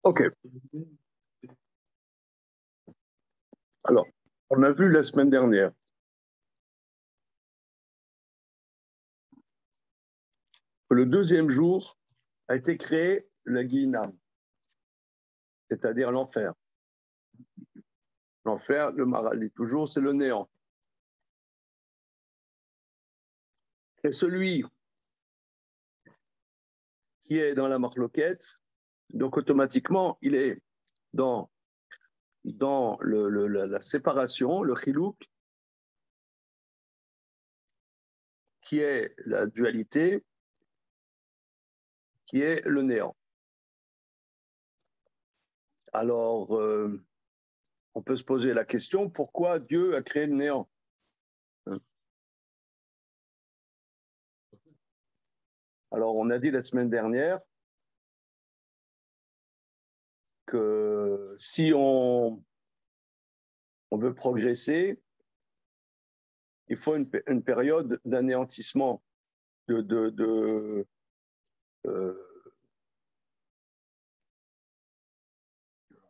Ok. Alors, on a vu la semaine dernière que le deuxième jour a été créé le Guinam, c'est-à-dire l'enfer. L'enfer, le Maral dit toujours, c'est le néant. Et celui qui est dans la marloquette, donc automatiquement, il est dans la séparation, le chilouk, qui est la dualité, qui est le néant. Alors, on peut se poser la question, pourquoi Dieu a créé le néant? Alors, on a dit la semaine dernière que si on veut progresser, il faut une période d'anéantissement, on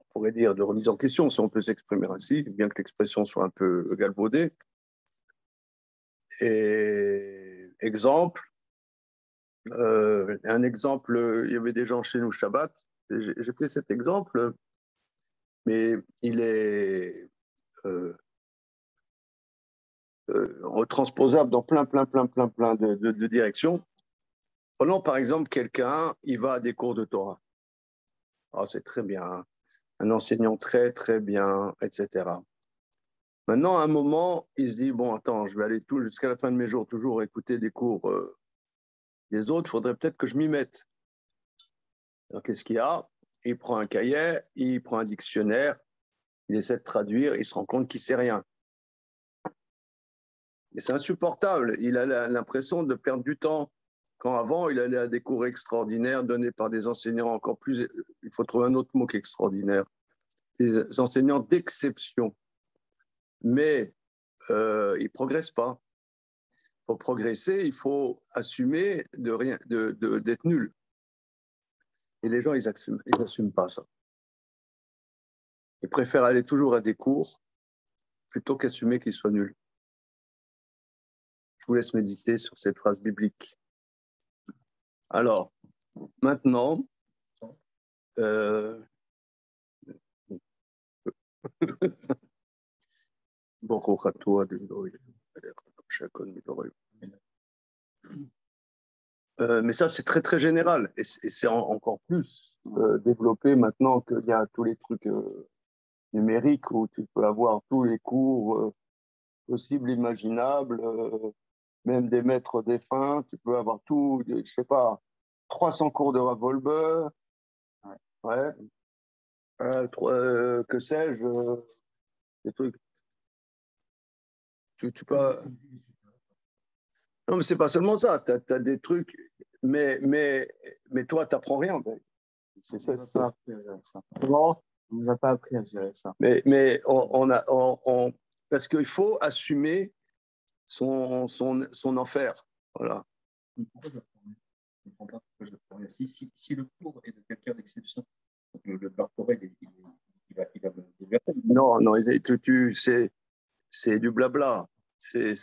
pourrait dire de remise en question, si on peut s'exprimer ainsi, bien que l'expression soit un peu galvaudée. Et exemple, un exemple, il y avait des gens chez nous Shabbat, j'ai pris cet exemple, mais il est retransposable dans plein de directions. Prenons par exemple quelqu'un, il va à des cours de Torah. Oh, c'est très bien, un enseignant très bien, etc. Maintenant, à un moment, il se dit, bon, attends, je vais aller jusqu'à la fin de mes jours toujours écouter des cours des autres, il faudrait peut-être que je m'y mette. Alors, qu'est-ce qu'il y a? Il prend un cahier, il prend un dictionnaire, il essaie de traduire, il se rend compte qu'il ne sait rien. Et c'est insupportable, il a l'impression de perdre du temps. Quand avant, il allait à des cours extraordinaires donnés par des enseignants encore plus, il faut trouver un autre mot qu'extraordinaire, des enseignants d'exception. Mais il ne progresse pas. Pour progresser, il faut assumer d'être nul. Et les gens, ils n'assument pas ça. Ils préfèrent aller toujours à des cours plutôt qu'assumer qu'ils soient nuls. Je vous laisse méditer sur cette phrase biblique. Alors, maintenant, mais ça, c'est très général. Et c'est encore plus développé maintenant qu'il y a tous les trucs numériques où tu peux avoir tous les cours possibles, imaginables, même des maîtres défunts. Tu peux avoir tout, je sais pas, 300 cours de Ravolbe. Ouais. Que sais-je, des trucs. Tu peux... Non, mais c'est pas seulement ça. Tu as des trucs, mais toi, tu n'apprends rien. C'est ça. Comment? On ne nous a pas appris à gérer ça. Mais parce qu'il faut assumer son enfer. Voilà. Pourquoi je ne comprends pas pourquoi je l'apprends. Si le cours est de quelqu'un d'exception, le corporel, il va me divertir. Non, c'est du blabla. Tu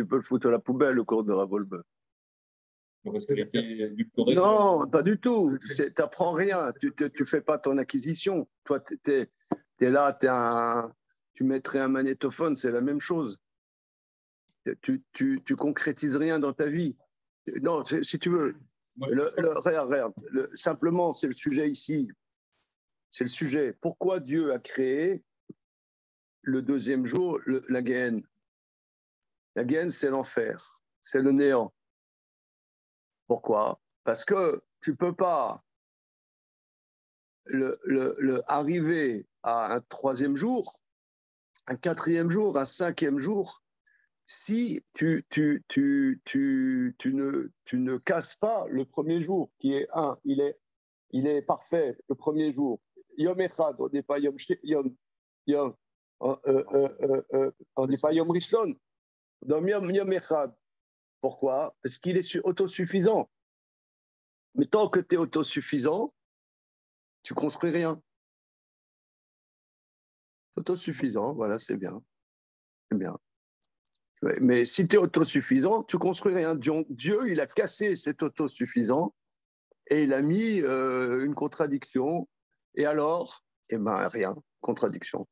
peux le foutre à la poubelle, le cours de Ravolbe. Non, pas du tout. Tu n'apprends rien. Tu ne fais pas ton acquisition. Toi, tu es là, tu mettrais un magnétophone, c'est la même chose. Tu concrétises rien dans ta vie. Non, si tu veux. Regarde. Simplement, c'est le sujet ici. C'est le sujet. Pourquoi Dieu a créé le deuxième jour la Guéhenne? La Guéhenne, c'est l'enfer. C'est le néant. Pourquoi? Parce que tu ne peux pas arriver à un troisième jour, un quatrième jour, un cinquième jour, si tu ne casses pas le premier jour, qui est il est parfait, le premier jour. Yom Echad, on n'est pas on n'est pas Yom Rishon, dans Yom Echad. Pourquoi? Parce qu'il est autosuffisant. Mais tant que tu es autosuffisant, tu ne construis rien. Autosuffisant, voilà, c'est bien. C'est bien. Mais si tu es autosuffisant, tu ne construis rien. Dieu, il a cassé cet autosuffisant et il a mis une contradiction. Et alors, eh bien, rien, contradiction.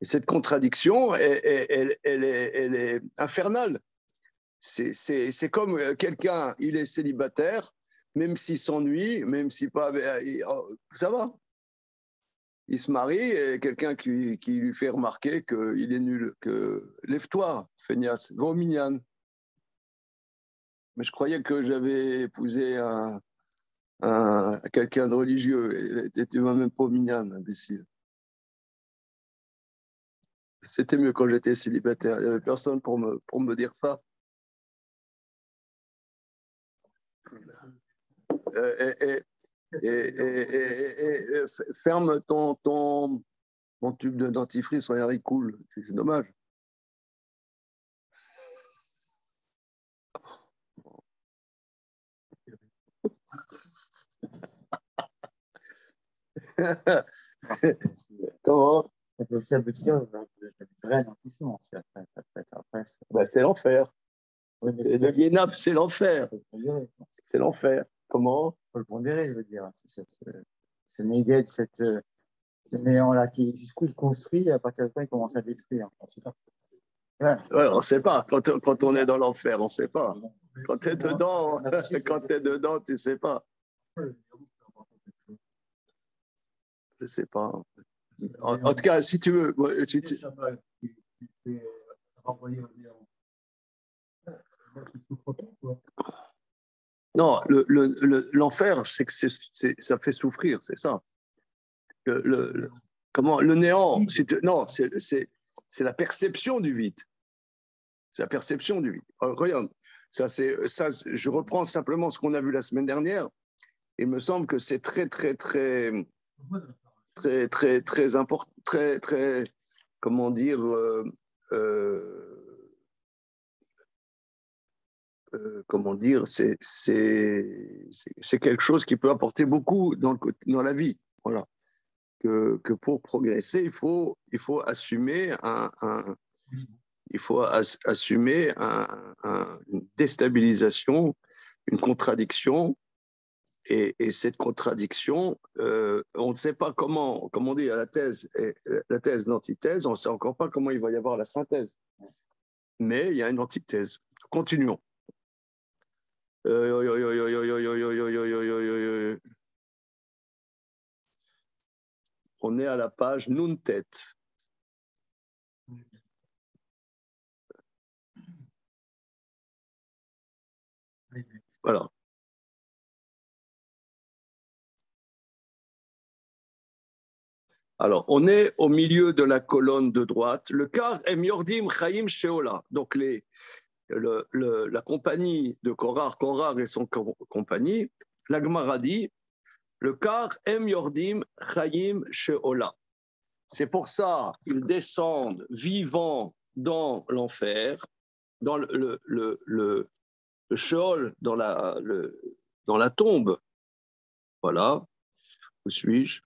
Et cette contradiction, elle est infernale. C'est comme quelqu'un, il est célibataire, même s'il s'ennuie, même si pas, ça va. Il se marie et quelqu'un qui lui fait remarquer qu'il est nul, que lève-toi, feignasse, va au mignonne. Mais je croyais que j'avais épousé quelqu'un de religieux. Tu vas même pas au mignonne, imbécile. C'était mieux quand j'étais célibataire. Il n'y avait personne pour me dire ça. Et ferme ton tube de dentifrice, regarde, il coule. C'est dommage. Comment? Ça peut aussi aboutir à une vraie dentition. Bah, c'est l'enfer. Oui, Le Guénap, c'est l'enfer. C'est l'enfer. Comment? Il faut le pondérer, je veux dire. Ce néguet, ce néant-là, jusqu'où il construit, à partir de quoi il commence à détruire. On ne sait pas. Ouais, on ne sait pas. Quand on est dans l'enfer, on ne sait pas. Quand tu es dedans, tu ne sais pas. Je ne sais pas. En tout cas, si tu veux. Si tu... Non, l'enfer, c'est que ça fait souffrir, c'est ça. Comment le néant, non, c'est la perception du vide. C'est la perception du vide. Regarde, ça, je reprends simplement ce qu'on a vu la semaine dernière. Il me semble que c'est très important, comment dire, comment dire, c'est quelque chose qui peut apporter beaucoup dans la vie. Voilà. Que pour progresser, il faut assumer assumer une déstabilisation, une contradiction. Et cette contradiction, on ne sait pas comment on dit, la thèse, l'antithèse, on ne sait encore pas comment il va y avoir la synthèse. Mais il y a une antithèse. Continuons. On est à la page Nuntet. Voilà. Alors, on est au milieu de la colonne de droite. Le Kar Em Yordim Chaim Sheola. Donc, la compagnie de Korar et son compagnie, la Gemara dit, le Kar Em Yordim Chaim Sheola. C'est pour ça qu'ils descendent vivants dans l'enfer, dans le Sheol, dans la tombe. Voilà. Où suis-je?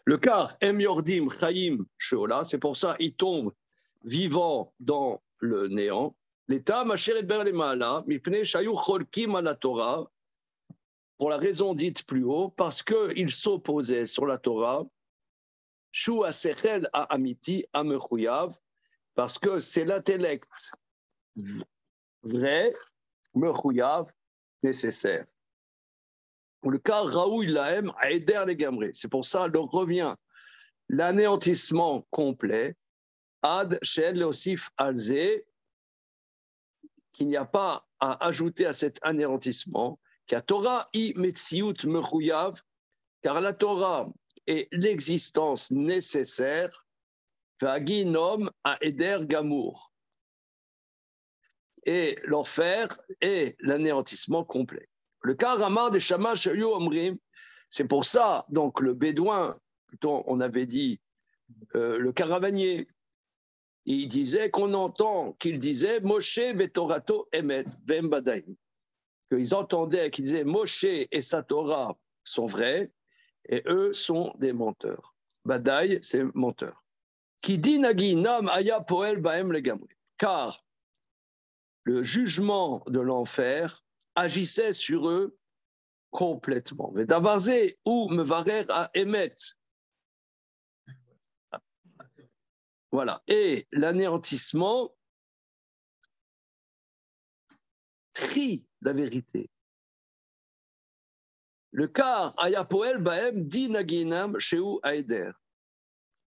Le Kar Em Yordim Chaim Sheola, c'est pour ça qu'ils tombent vivants dans le néant. L'état Masher et Berlemala, Mipne Shayou Cholkim à la Torah, pour la raison dite plus haut, parce qu'ils s'opposaient sur la Torah, Shu Asechel à Amiti, à Mechouyav, parce que c'est l'intellect vrai, Mechouyav, nécessaire. Le cas Raoul Lahem a Eder les Gamré. C'est pour ça qu'il revient l'anéantissement complet, Ad Shel Leosif Alze, qu'il n'y a pas à ajouter à cet anéantissement, qu'à Torah I Metziut Mechouyav, car la Torah est l'existence nécessaire, Vaginom à Eder Gamour. Et l'enfer est l'anéantissement complet. Le cas Ramar des Shamash Omrim, c'est pour ça, donc le bédouin, on avait dit le caravanier. Il disait qu'on entend qu'il disait Moshe vetorato emet vem badaim. Qu'ils entendaient qu'il disait Moshe et sa Torah sont vrais et eux sont des menteurs. Badaï, c'est menteur. Qui dit Nagi nam aya poel baem legamri. Car le jugement de l'enfer agissait sur eux complètement. Vedavarze ou mevarer à emet. Voilà. Et l'anéantissement trie la vérité. Le car ayapoel baem di naginam sheu aider.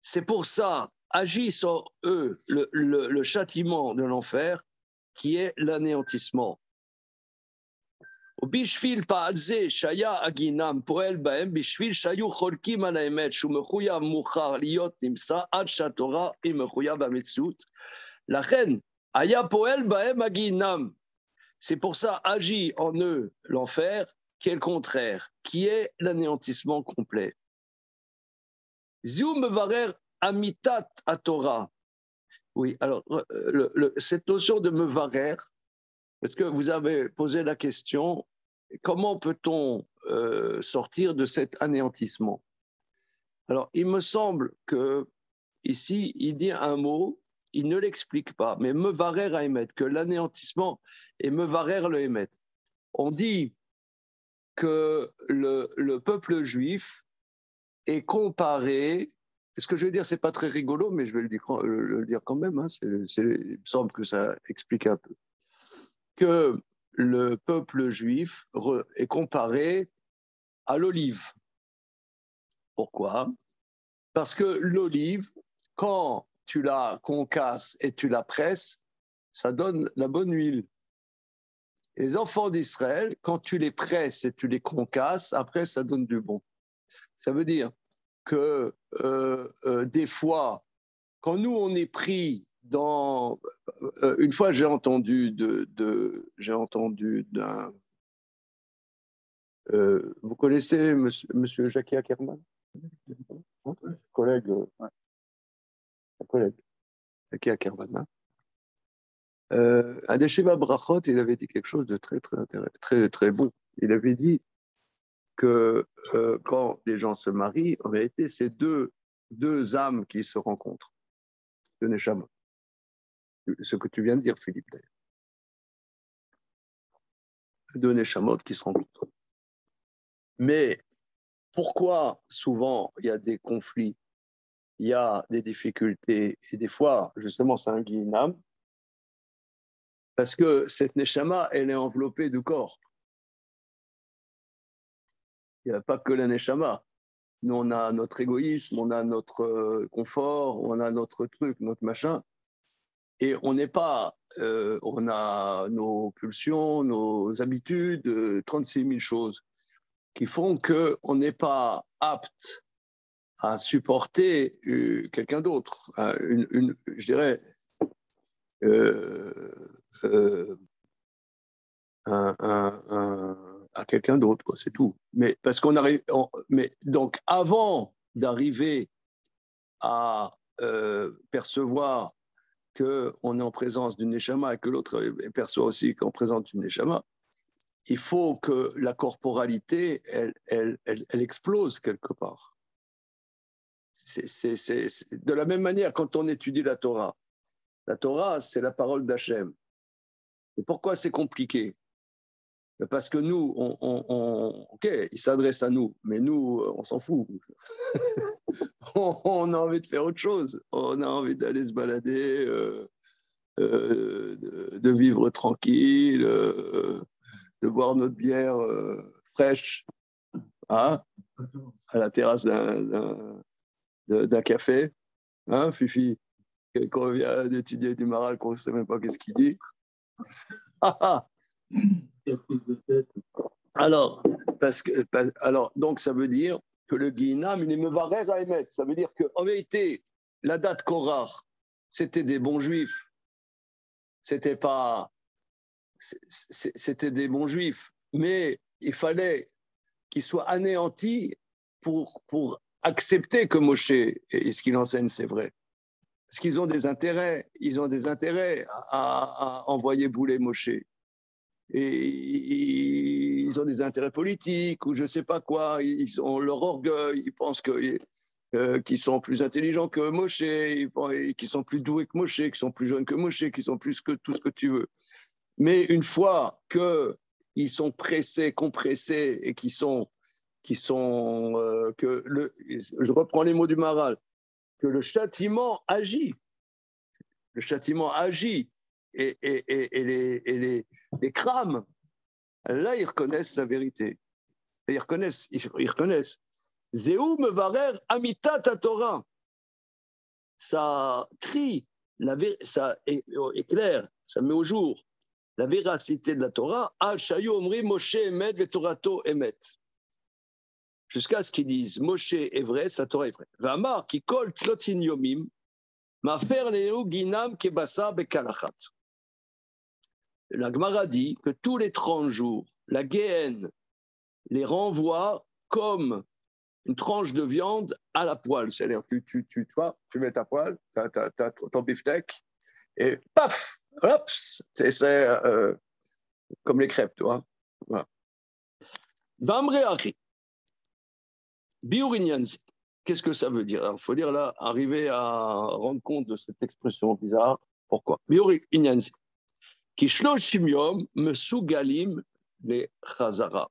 C'est pour ça, agit sur eux le châtiment de l'enfer qui est l'anéantissement. Bishvil pa'alze shaya aginam poel baem bishvil shayu cholkim al haemet shu mechuyav muchar liot nimsa ad shatorah im mechuyav hamitzut. Lachen aya poel baem aginam. C'est pour ça agit en eux l'enfer qui est le contraire, qui est l'anéantissement complet. Ziu mevarer amitat à Torah. Oui, alors cette notion de mevarer, parce que vous avez posé la question, comment peut-on sortir de cet anéantissement? Alors, il me semble que ici, il dit un mot, il ne l'explique pas, mais mevarer à émettre, que l'anéantissement est mevarer le émettre. On dit que le peuple juif est comparé. Ce que je vais dire, c'est pas très rigolo, mais je vais le dire quand même. Hein, il me semble que ça explique un peu. Que le peuple juif est comparé à l'olive. Pourquoi? Parce que l'olive, quand tu la concasses et tu la presses, ça donne la bonne huile. Et les enfants d'Israël, quand tu les presses et tu les concasses, après, ça donne du bon. Ça veut dire que des fois, quand nous, on est pris dans... une fois, j'ai entendu d'un... vous connaissez monsieur Jackie Ackerman? Collègue, un collègue, Jackie Ackerman. Hein? Un des Sheva Brachot, il avait dit quelque chose de très, très intéressant, très, très beau. Il avait dit que quand des gens se marient, en vérité, c'est deux âmes qui se rencontrent, deux Neshama. Ce que tu viens de dire, Philippe, d'ailleurs. Deux Neshamot qui se rencontrent. Mais pourquoi souvent il y a des conflits, il y a des difficultés, et des fois, justement, c'est un guinam, parce que cette Neshama, elle est enveloppée du corps. Il n'y a pas que la Neshama. Nous, on a notre égoïsme, on a notre confort, on a notre truc, notre machin. Et on n'est pas, on a nos pulsions, nos habitudes, 36 000 choses qui font qu'on n'est pas apte à supporter quelqu'un d'autre. Je dirais, à quelqu'un d'autre, quoi, c'est tout. Mais parce qu'on arrive, mais donc avant d'arriver à percevoir qu'on est en présence d'une neshama et que l'autre perçoit aussi qu'on présente une neshama, il faut que la corporalité, elle explose quelque part. C'est de la même manière, quand on étudie la Torah, c'est la parole d'Hachem. Et pourquoi c'est compliqué? Parce que nous, ok, il s'adresse à nous, mais nous, on s'en fout. On a envie de faire autre chose. On a envie d'aller se balader, de vivre tranquille, de boire notre bière fraîche, hein, à la terrasse d'un café. Hein, Fifi, quand on vient d'étudier du Maral, qu'on ne sait même pas qu'est-ce qu'il dit. Alors, donc ça veut dire que le Guinam, il est mevarer à émettre. Ça veut dire qu'en vérité, la date Korach, c'était des bons juifs. C'était des bons juifs. Mais il fallait qu'ils soient anéantis pour accepter que Moshe et ce qu'il enseigne, c'est vrai. Parce qu'ils ont des intérêts, à envoyer bouler Moshe. Et ils ont des intérêts politiques ou je ne sais pas quoi, ils ont leur orgueil, ils pensent qu'ils sont plus intelligents que Moshe, qu'ils sont plus doués que Moshe, qu'ils sont plus jeunes que Moshe, qu'ils sont plus que tout ce que tu veux. Mais une fois qu'ils sont pressés, compressés et je reprends les mots du Maharal, que le châtiment agit. Le châtiment agit et les crament. Là, ils reconnaissent la vérité. Et ils reconnaissent. Zéou mevarer amitat Torah. Ça trie, ça éclaire, ça met au jour la véracité de la Torah. Al shayu omri Moshe emet ve Torato emet. Jusqu'à ce qu'ils disent Moshe est vrai, sa Torah est vraie. V'amar ki kol tlotin yomim ma'fer leu ginam kebasa bekalachat. La Gemara dit que tous les 30 jours, la Géhenne les renvoie comme une tranche de viande à la poêle. C'est-à-dire, tu mets ta poêle, ton beefsteak, et paf, hop, c'est comme les crêpes, tu vois. Voilà. Vamreachi, biurinyanzi. Qu'est-ce que ça veut dire? Il faut dire là, arriver à rendre compte de cette expression bizarre. Pourquoi? Biurinyanzi. Ki shloshim yom mesugalim le chazara.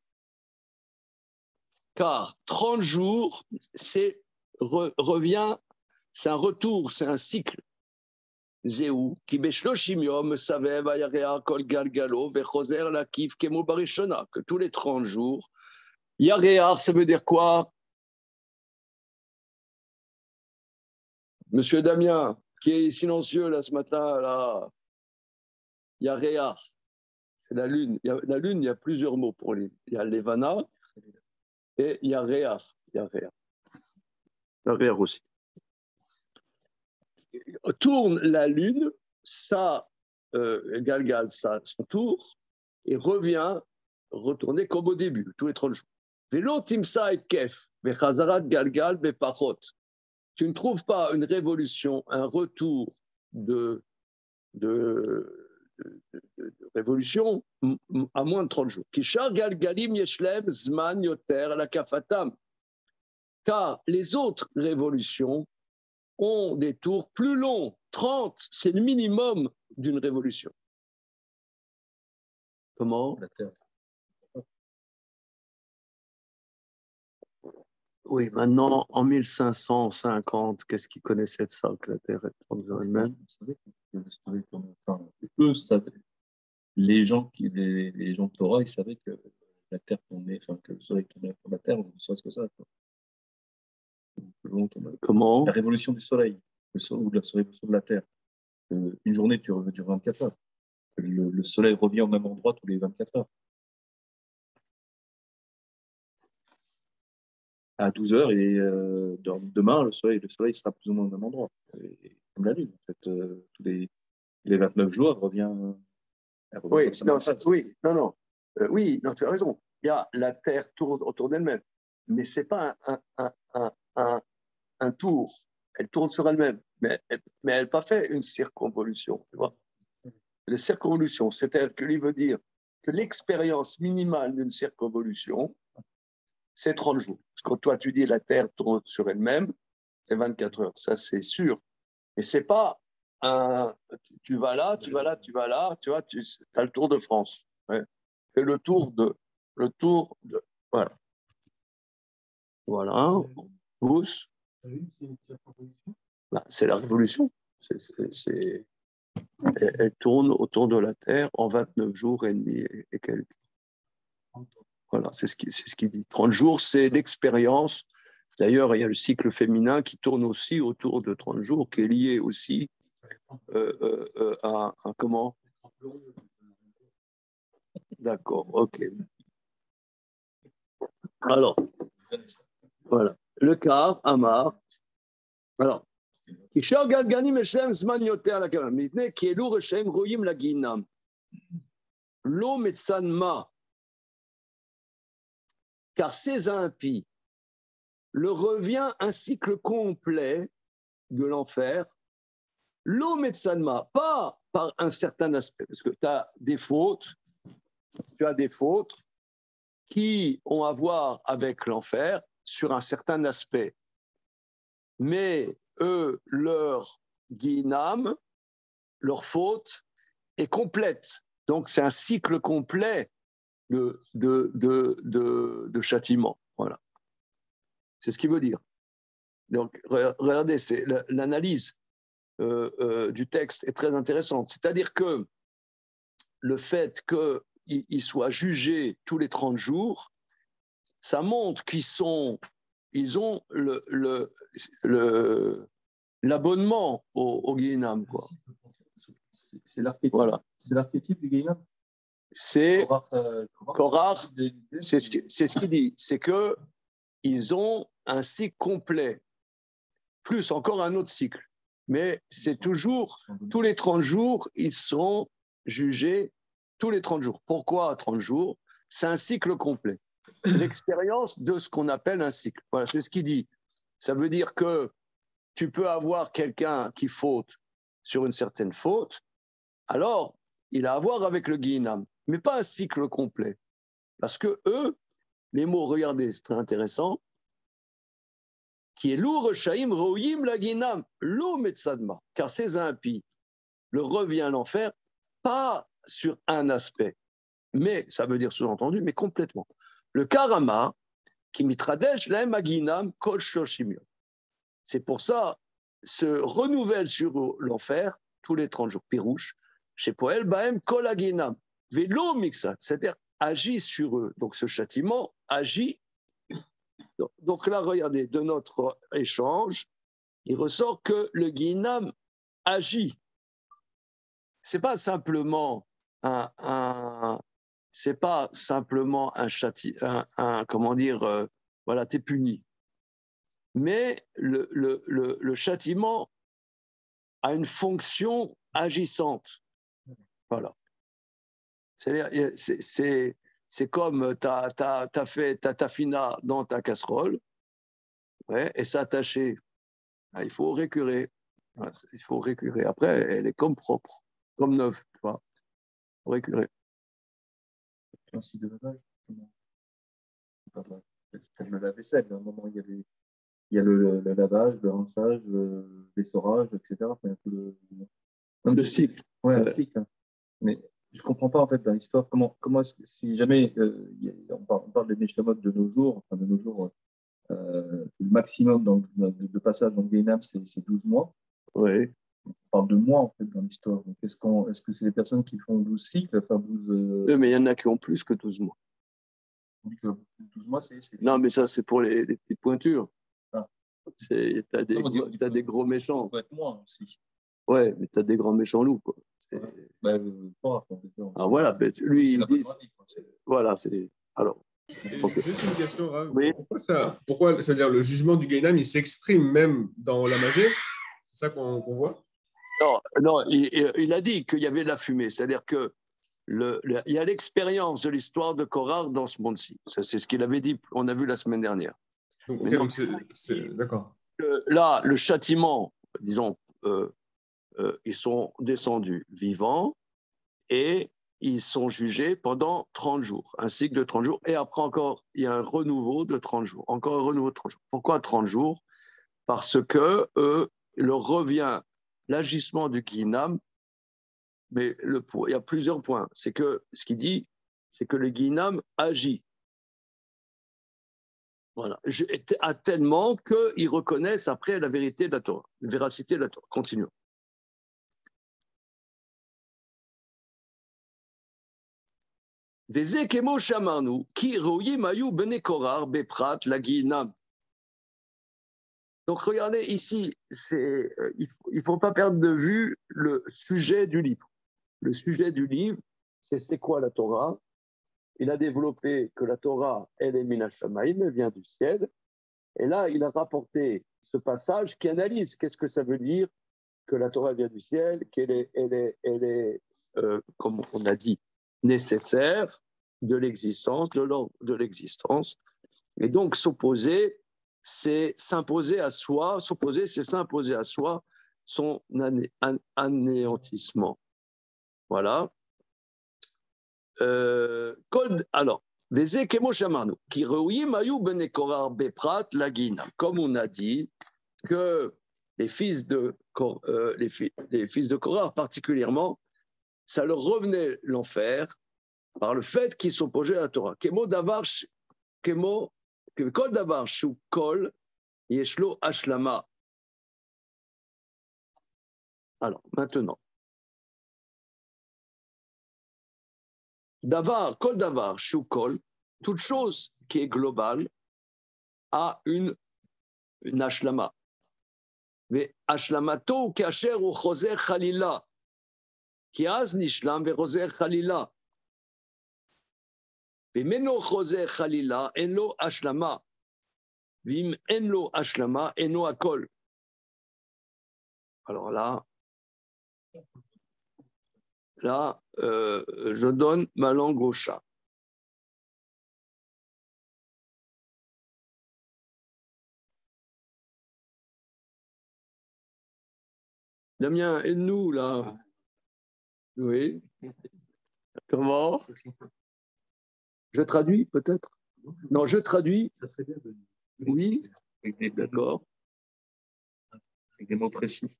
Car 30 jours, c'est revient, c'est un retour, c'est un cycle. Zéou, qui beshloshim yom savev ayarea kol galgalo vechoser la kif kemo barishona, que tous les 30 jours, yarea, ça veut dire quoi? Monsieur Damien, qui est silencieux là ce matin, là, yarea, c'est la lune. La lune, il y a plusieurs mots pour lui. Il y a levana et yarea, yarea aussi. Tourne la lune, ça, Galgal, ça, son tour, et retourner comme au début, tous les 30 jours. Vélo timsa et kef, vechazarat Galgal, bepachot. Tu ne trouves pas une révolution, un retour de révolution à moins de 30 jours. Kishar Galgalim yeshlem zman yoter la kafatam. Car les autres révolutions ont des tours plus longs. 30, c'est le minimum d'une révolution. Comment? La Terre. Oui, maintenant, en 1550, qu'est-ce qu'ils connaissaient de ça, que la Terre tourne sur elle-même? Eux savaient, les gens de Torah, ils savaient que la Terre tournait, enfin que le Soleil tournait sur la Terre, ou ne serait-ce que ça. Comment? La révolution du Soleil, ou la révolution de la Terre. Une journée dure 24 heures. Le Soleil revient au même endroit tous les 24 heures. À 12 heures, et demain, le soleil sera plus ou moins au même endroit. Comme la Lune, en fait. Tous les 29 jours, elle revient. Oui, non. Oui, tu as raison. La Terre tourne autour d'elle-même. Mais ce n'est pas un tour. Elle tourne sur elle-même. Mais elle n'a pas fait une circonvolution. Tu vois. La circonvolution, c'est-à-dire que lui veut dire que l'expérience minimale d'une circonvolution, c'est 30 jours. Parce que toi, tu dis la Terre tourne sur elle-même, c'est 24 heures. Ça, c'est sûr. Mais ce n'est pas tu vas là, tu vois, tu as le Tour de France. Ouais. Fais le tour de. Voilà. Voilà. Tous. C'est la révolution. Elle tourne autour de la Terre en 29 jours et demi et quelques. Voilà, c'est ce qu'il dit. 30 jours, c'est l'expérience. D'ailleurs, il y a le cycle féminin qui tourne aussi autour de 30 jours, qui est lié aussi à comment? D'accord, ok. Alors, voilà. Le quart, Amar. Alors, Kishar Galganim Eshem Zman Yoter la Kalam. Mitne Kielu Reshem Royim la Ginam. Lo Metsan Ma. Car ces impies revient un cycle complet de l'enfer, l'eau metsanma, pas par un certain aspect, parce que tu as des fautes qui ont à voir avec l'enfer sur un certain aspect. Mais eux, leur guinam, leur faute est complète. Donc c'est un cycle complet de châtiment. Voilà. C'est ce qu'il veut dire. Donc regardez, c'est l'analyse du texte est très intéressante. C'est-à-dire que le fait qu'ils soient jugés tous les 30 jours, ça montre ils ont l'abonnement au Guéhinam. C'est l'archétype. Voilà. C'est l'archétype du Guéhinam. C'est Korach, c'est ce qu'il dit. C'est qu'ils ont un cycle complet, plus encore un autre cycle. Mais c'est toujours, tous les 30 jours, ils sont jugés tous les 30 jours. Pourquoi 30 jours? C'est un cycle complet. C'est l'expérience de ce qu'on appelle un cycle. Voilà, c'est ce qu'il dit. Ça veut dire que tu peux avoir quelqu'un qui faute sur une certaine faute, alors il a à voir avec le Guéhinam, mais pas un cycle complet. Parce que eux, les mots, regardez, c'est très intéressant, qui est lourd, Shaim, Royim, la Guéhinam, l'eau Metsadma, car ces impies le revient à l'enfer, pas sur un aspect, mais ça veut dire sous-entendu, mais complètement. Le Karama, qui mitradesh l'aim aginam kol shoshimion. C'est pour ça, se renouvelle sur l'enfer tous les 30 jours. Pirouche, chez Poel, baem kol aginam, velo mixat, c'est-à-dire agit sur eux. Donc ce châtiment agit. Donc là, regardez, de notre échange, il ressort que le Guinam agit. C'est pas simplement c'est pas simplement un châtiment, comment dire, voilà, t'es puni. Mais le châtiment a une fonction agissante. Voilà. C'est comme t'as fait ta tafina dans ta casserole, ouais, et ça a taché. Il faut récurer. Il faut récurer. Après, elle est comme propre, comme neuve, tu vois. Il faut récurer. Ainsi de lavage. C'est le lave-vaisselle. À un moment, il y a le lavage, le rinçage, l'essorage, etc. Enfin, Le cycle. Ouais, le cycle. Mais je ne comprends pas, en fait, dans l'histoire, comment est-ce que, si jamais on parle des Neshtamot de nos jours, le maximum de passage dans le Guéhinam, c'est 12 mois. Oui. On parle de mois, en fait, dans l'histoire. Donc, est-ce que c'est les personnes qui font 12 cycles, enfin 12... Oui, mais il y en a qui ont plus que 12 mois. On dit que 12 mois, c'est... Non, mais ça, c'est pour les petites pointures. Ah. Tu as des gros méchants. Ça peut être moins aussi. Ouais, mais tu as des grands méchants loups, quoi. Voilà, lui, il dit... Voilà, c'est... Alors... Juste une question, Rav. Oui. Pourquoi, c'est-à-dire le jugement du Guéhinam, il s'exprime même dans la magie? C'est ça qu'on voit? Non, il a dit qu'il y avait de la fumée, c'est-à-dire que il y a l'expérience de l'histoire de Korach dans ce monde-ci. Ça, c'est ce qu'il avait dit, on a vu la semaine dernière. Donc, d'accord. Là, le châtiment, disons, ils sont descendus vivants et ils sont jugés pendant 30 jours, un cycle de 30 jours, et après encore, il y a un renouveau de 30 jours, encore un renouveau de 30 jours. Pourquoi 30 jours? Parce que leur revient l'agissement du Guéhinam, mais il y a plusieurs points. C'est que ce qu'il dit, c'est que le Guéhinam agit. Voilà. Tellement qu'ils reconnaissent après la vérité de la Torah, la véracité de la Torah. Continuons. Vezekemo shamarnu, ki royim ayu bene korar beprat la Guéhinam. Donc regardez ici, il ne faut pas perdre de vue le sujet du livre. Le sujet du livre, c'est quoi la Torah? Il a développé que la Torah, elle est Min Hashamayim, elle vient du ciel. Et là, il a rapporté ce passage qui analyse qu'est-ce que ça veut dire que la Torah vient du ciel, qu'elle est comme on a dit, nécessaire de l'existence, de l'ordre de l'existence. Et donc s'opposer c'est s'imposer à soi, s'opposer, c'est s'imposer à soi son anéantissement. Voilà. Alors, comme on a dit que les fils de Korah particulièrement, ça leur revenait l'enfer par le fait qu'ils s'opposaient à la Torah. Kol davar shu kol yeshlo ashlama. Alors, maintenant, kol davar shu kol, toute chose qui est globale a une ashlama. Mais ashlamato kasher ou choser chalila. Ki az nishlam ve choser chalila. Vimeno choser chalila en lo ashlama. Vim en lo ashlama eno akol. Alors là, je donne ma langue au chat. Damien, aide-nous là. Oui. Comment? Je traduis peut-être? Non, je traduis. Ça serait bien. Oui. D'accord. Avec des mots précis.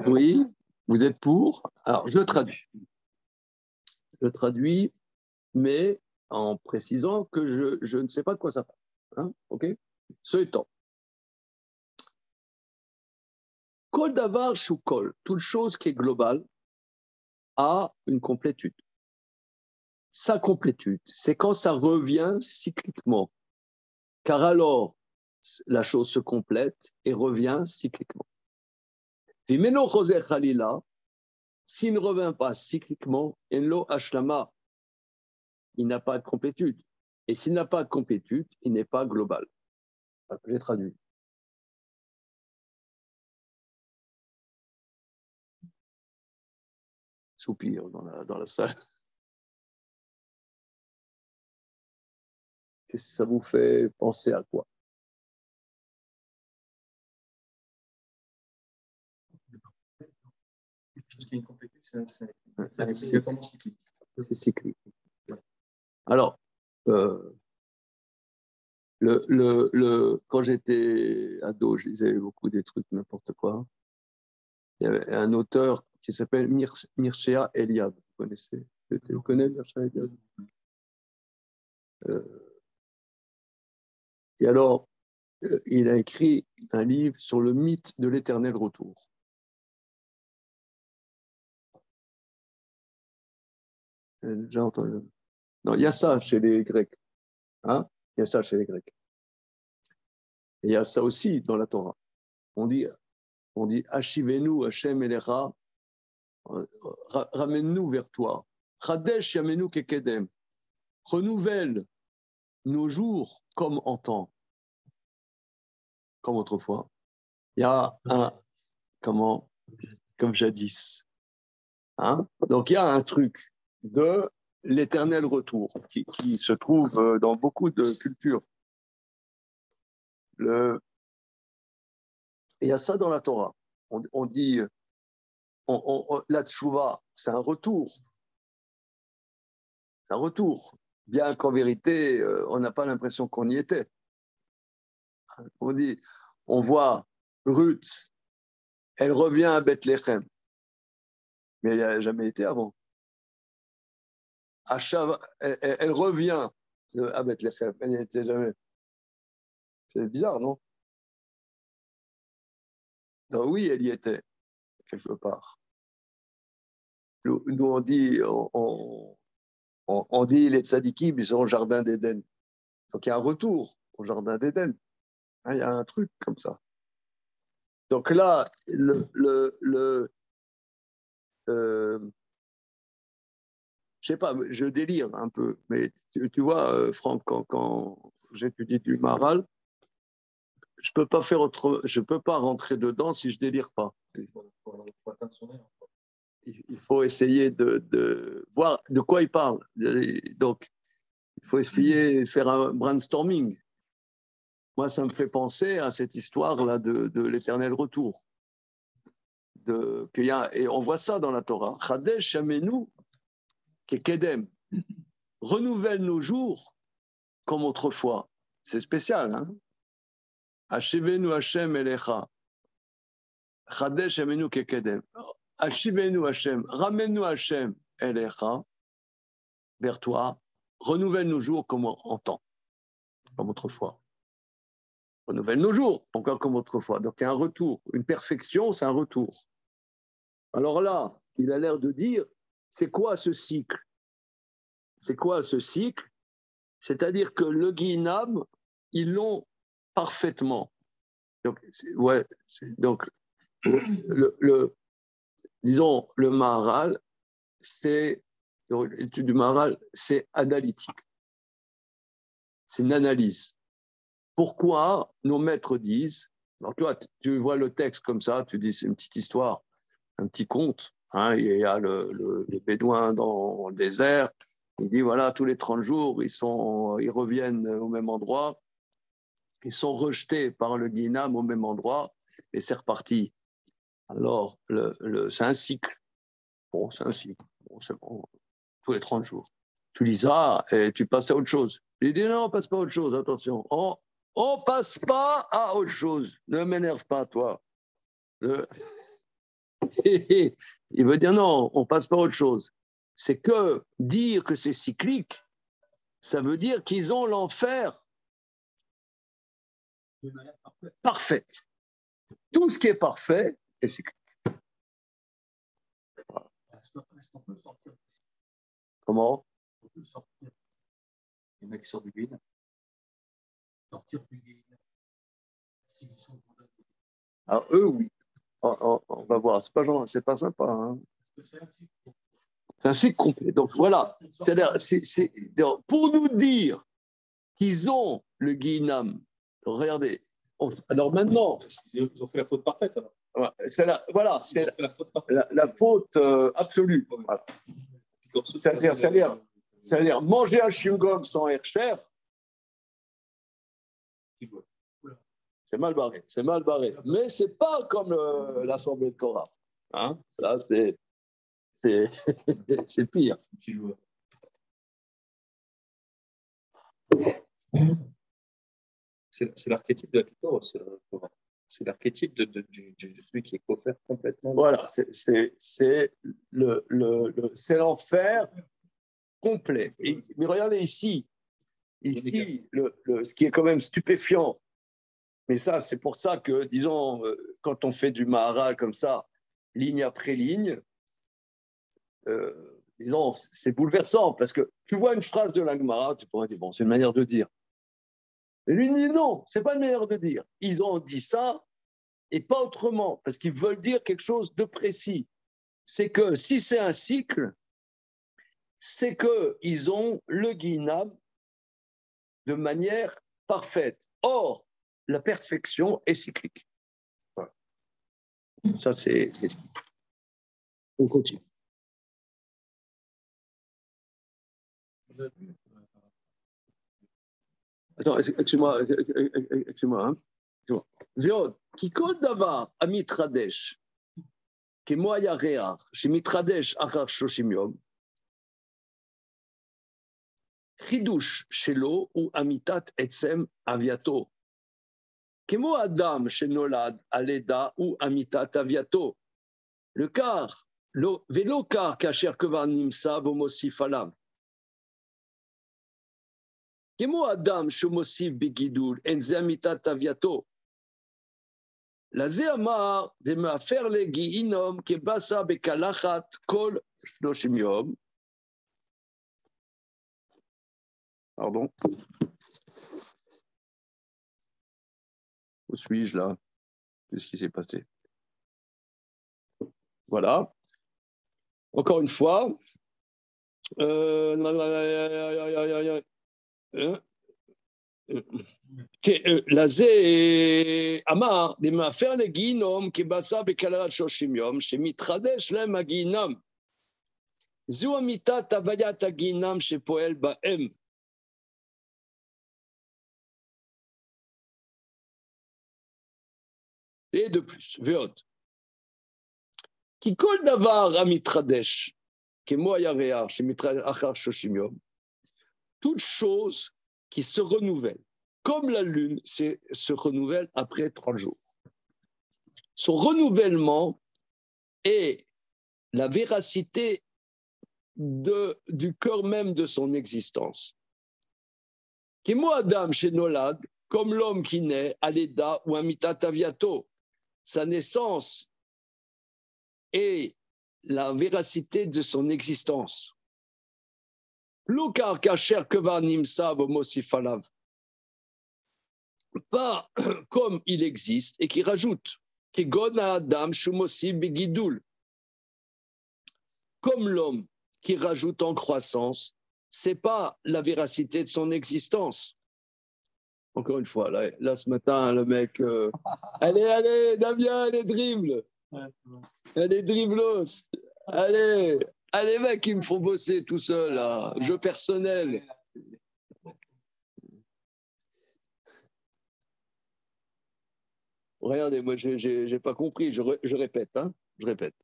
Oui. Vous êtes pour? Alors, je traduis. Je traduis, mais en précisant que je ne sais pas de quoi ça parle. Hein? OK? Ce étant. Kol davar shu kol, toute chose qui est globale, a une complétude. Sa complétude, c'est quand ça revient cycliquement. Car alors, la chose se complète et revient cycliquement. Vimeno choser chalila, s'il ne revient pas cycliquement, enlo ashlama, il n'a pas de complétude. Et s'il n'a pas de complétude, il n'est pas global. J'ai traduit. Soupir dans la salle. Qu'est-ce que ça vous fait penser à quoi? Quelque chose qui est incomplété, c'est obligatoirement cyclique. C'est cyclique. Alors, quand j'étais ado, je lisais beaucoup des trucs, n'importe quoi. Il y avait un auteur qui s'appelle Mircea Eliade. Vous connaissez? Vous connaissez Mircea Eliade? Et alors, il a écrit un livre sur le mythe de l'éternel retour. Déjà entendu? Non, il y a ça chez les Grecs. Hein? Il y a ça chez les Grecs. Et il y a ça aussi dans la Torah. On dit Ashivenu Hashem Elecha, ramène-nous vers toi. Chadesh Yamenu Kekedem, renouvelle nos jours comme en temps, comme autrefois. Il y a comme jadis. Hein? Donc il y a un truc de l'éternel retour qui se trouve dans beaucoup de cultures. Il y a ça dans la Torah. On dit la tchouva, c'est un retour. C'est un retour. Bien qu'en vérité, on n'a pas l'impression qu'on y était. On voit Ruth, elle revient à Bethléem, mais elle n'a jamais été avant. Elle revient à Bethléem, elle n'y était jamais. C'est bizarre, non? Donc, oui, elle y était, quelque part. Nous, on dit, on dit les tzadikim, ils sont au jardin d'Éden. Donc, il y a un retour au jardin d'Éden. Hein, il y a un truc comme ça. Donc là, je sais pas, je délire un peu, mais tu vois, Franck, quand j'étudie du Maharal, je peux pas rentrer dedans si je délire pas. Il faut essayer de voir de quoi il parle. Donc, il faut essayer de faire un brainstorming. moi, ça me fait penser à cette histoire-là de l'éternel retour. Et on voit ça dans la Torah. Chadesh Shamenu Kekedem. Renouvelle nos jours comme autrefois. C'est spécial, hein? Ashivenu Hashem Elecha. Chadesh Shamenu Kekedem. Ashivenu Hashem. Ramène-nous Hashem Elecha. Vers toi. Renouvelle nos jours comme en temps, comme autrefois. Renouvelle nos jours, encore comme autrefois. Donc il y a un retour. Une perfection, c'est un retour. Alors là, il a l'air de dire, c'est quoi ce cycle? C'est quoi ce cycle? C'est-à-dire que le Guinam, ils l'ont parfaitement. Donc, disons, le Maharal, l'étude du Maharal, c'est analytique. C'est une analyse. Pourquoi nos maîtres disent, alors toi, tu vois le texte comme ça, tu dis c'est une petite histoire, un petit conte, hein, il y a les Bédouins dans le désert, il dit voilà, tous les 30 jours, ils reviennent au même endroit, ils sont rejetés par le Guinam au même endroit, et c'est reparti. Alors, c'est un cycle. Bon, c'est un cycle. Bon, c'est bon, tous les 30 jours. Tu lis ça et tu passes à autre chose. Il dit non, on passe pas à autre chose, attention. On passe pas à autre chose. Ne m'énerve pas, toi. Il veut dire non, on passe pas à autre chose. C'est que dire que c'est cyclique, ça veut dire qu'ils ont l'enfer parfaite. Tout ce qui est parfait est cyclique. Comment? On peut sortir. Les mecs qui sortent du guide. Sortir du guide. Ah, eux, oui. On va voir. C'est pas sympa. Hein. C'est un cycle complet. Donc voilà. Pour nous dire qu'ils ont le Guinam, regardez. Alors maintenant. Ils ont fait la faute parfaite. Alors. C'est la faute absolue. Voilà. C'est-à-dire manger un chewing-gum sans Hercher, c'est mal barré. Mais ce n'est pas comme l'Assemblée de Korah. Hein? Là, c'est pire. C'est l'archétype de la Torah. C'est l'archétype de celui qui est offert complètement. Voilà, c'est l'enfer complet. Mais regardez ici ce qui est quand même stupéfiant, mais ça, c'est pour ça que, disons, quand on fait du Maharal comme ça, ligne après ligne, disons, c'est bouleversant, parce que tu vois une phrase de l'Agmara, tu pourrais dire, bon, c'est une manière de dire. Et lui dit non, c'est pas une manière de dire. Ils ont dit ça, et pas autrement, parce qu'ils veulent dire quelque chose de précis. C'est que si c'est un cycle, c'est qu'ils ont le Guinam de manière parfaite. Or, la perfection est cyclique. Voilà. Ça, c'est. On continue. Attends, excuse-moi. Hein. Viod, qui kol davar à mitradesh, qui moi ya reach, chez mitradesh achar shoshim yom, חידוש שלו הוא אמיתת עצם אבייתו. כמו אדם שנולד על לידה הוא אמיתת אבייתו. ולא כך כאשר כבר נמצא ומוסיף עליו. כמו אדם שמוסיף בגידול, אין זה אמיתת אבייתו. לזה אמר, דמאפר לגיהינום כבשר בקלחת כל 30 יום. Pardon. Où suis-je là? Qu'est-ce qui s'est passé? Voilà. Encore une fois. לזה אמר, דמאפר לגיהינום כבשר בקלחת 30 יום, שמתחדש להם הגיהינם. זו אמיתת הוויית הגיהינם שפועל בהם. Et de plus, Veot. Qui kol davar amitradesh, qui moyarear, chez mitra achar shoshimiom, toute chose qui se renouvelle, comme la lune se renouvelle après 30 jours. Son renouvellement est la véracité du cœur même de son existence. Qui Adam chez Nolad, comme l'homme qui naît à l'Eda ou à Mitataviato, sa naissance est la véracité de son existence. Lukar kacher kevar nimsa bomosifalav. Pas comme il existe et qui rajoute, qui gona Adam shumosi begidul. Comme l'homme qui rajoute en croissance, c'est pas la véracité de son existence. Encore une fois, là ce matin, le mec, allez, Damien, allez, dribble, allez, driblos, allez, mec, il me faut bosser tout seul, là, jeu personnel. Regardez, moi, j'ai pas compris, je répète, hein, je répète.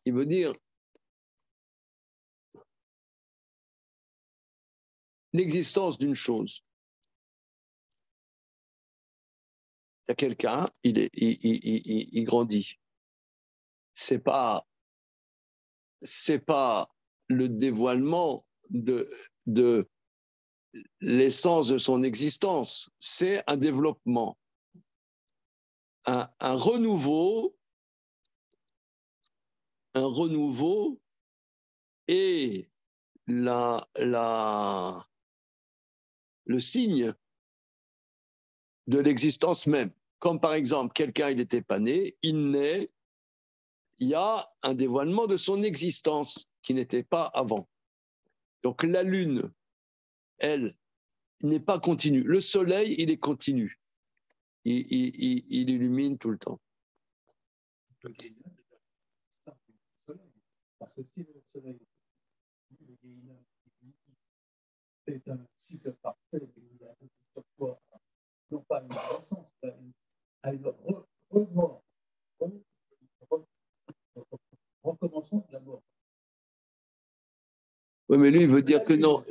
Il veut dire, l'existence d'une chose. Il y a quelqu'un, il grandit. C'est pas le dévoilement de l'essence de son existence, c'est un développement, un renouveau et le signe de l'existence même. Comme par exemple, quelqu'un, il n'était pas né, il naît, il y a un dévoilement de son existence qui n'était pas avant. Donc la lune, elle, n'est pas continue. Le soleil, il est continu. Il illumine tout le temps. Parce que si le soleil est un cycle parfait, sur quoi, non pas une croissance, à une remords, recommençons de la mort. Oui, mais lui, il veut dire que non.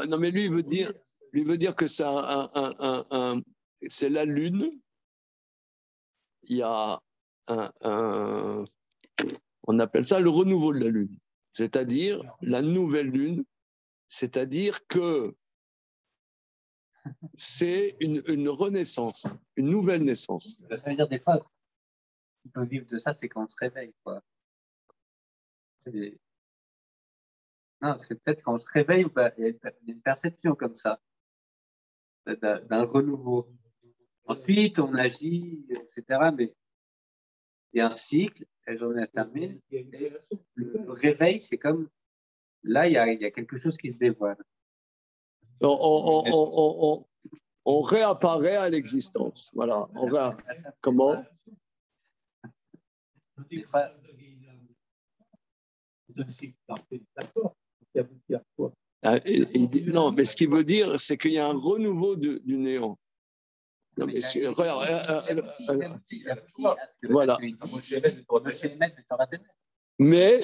Non, mais lui, il veut dire que c'est c'est la lune. Il y a on appelle ça le renouveau de la lune, c'est-à-dire la nouvelle lune, c'est-à-dire que c'est une renaissance, une nouvelle naissance. Ça veut dire des fois, on peut vivre de ça, c'est quand on se réveille, quoi. Non, c'est peut-être quand on se réveille, il y a une perception comme ça, d'un renouveau. Ensuite, on agit, etc. Mais il y a un cycle, la journée se termine. Le réveil, c'est comme, là, il y a quelque chose qui se dévoile. On réapparaît à l'existence. Voilà. Comment? Non, mais ce qu'il veut dire, c'est qu'il y a un renouveau du néant. Non, mais voilà. Mais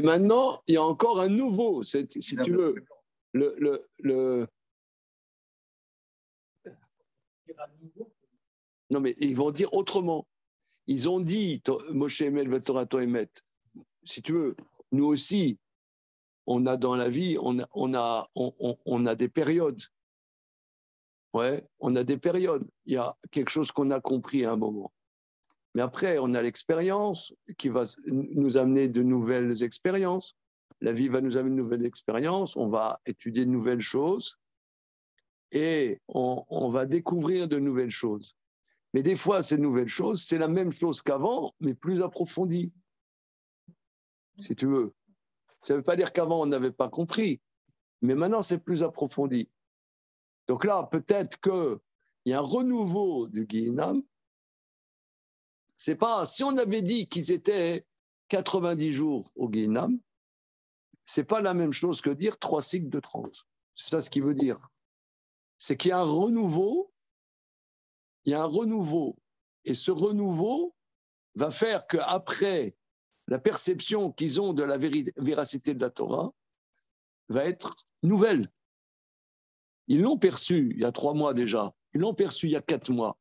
maintenant, il y a encore un nouveau, si tu veux. Non, mais ils vont dire autrement. Ils ont dit, Moshe Emel, Torah Emet, si tu veux, nous aussi, on a dans la vie, on a des périodes. Ouais, on a des périodes. Il y a quelque chose qu'on a compris à un moment. Mais après, on a l'expérience qui va nous amener de nouvelles expériences. La vie va nous amener de nouvelles expériences. On va étudier de nouvelles choses et on va découvrir de nouvelles choses. Mais des fois, ces nouvelles choses, c'est la même chose qu'avant, mais plus approfondie, si tu veux. Ça ne veut pas dire qu'avant, on n'avait pas compris, mais maintenant, c'est plus approfondi. Donc là, peut-être qu'il y a un renouveau du Guéhinam. C'est pas, si on avait dit qu'ils étaient 90 jours au Guéhinam, c'est pas la même chose que dire 3 cycles de 30. C'est ça ce qu'il veut dire. C'est qu'il y a un renouveau il y a un renouveau. Et ce renouveau va faire qu'après, la perception qu'ils ont de la véracité de la Torah va être nouvelle. Ils l'ont perçu il y a 3 mois déjà. Ils l'ont perçu il y a 4 mois.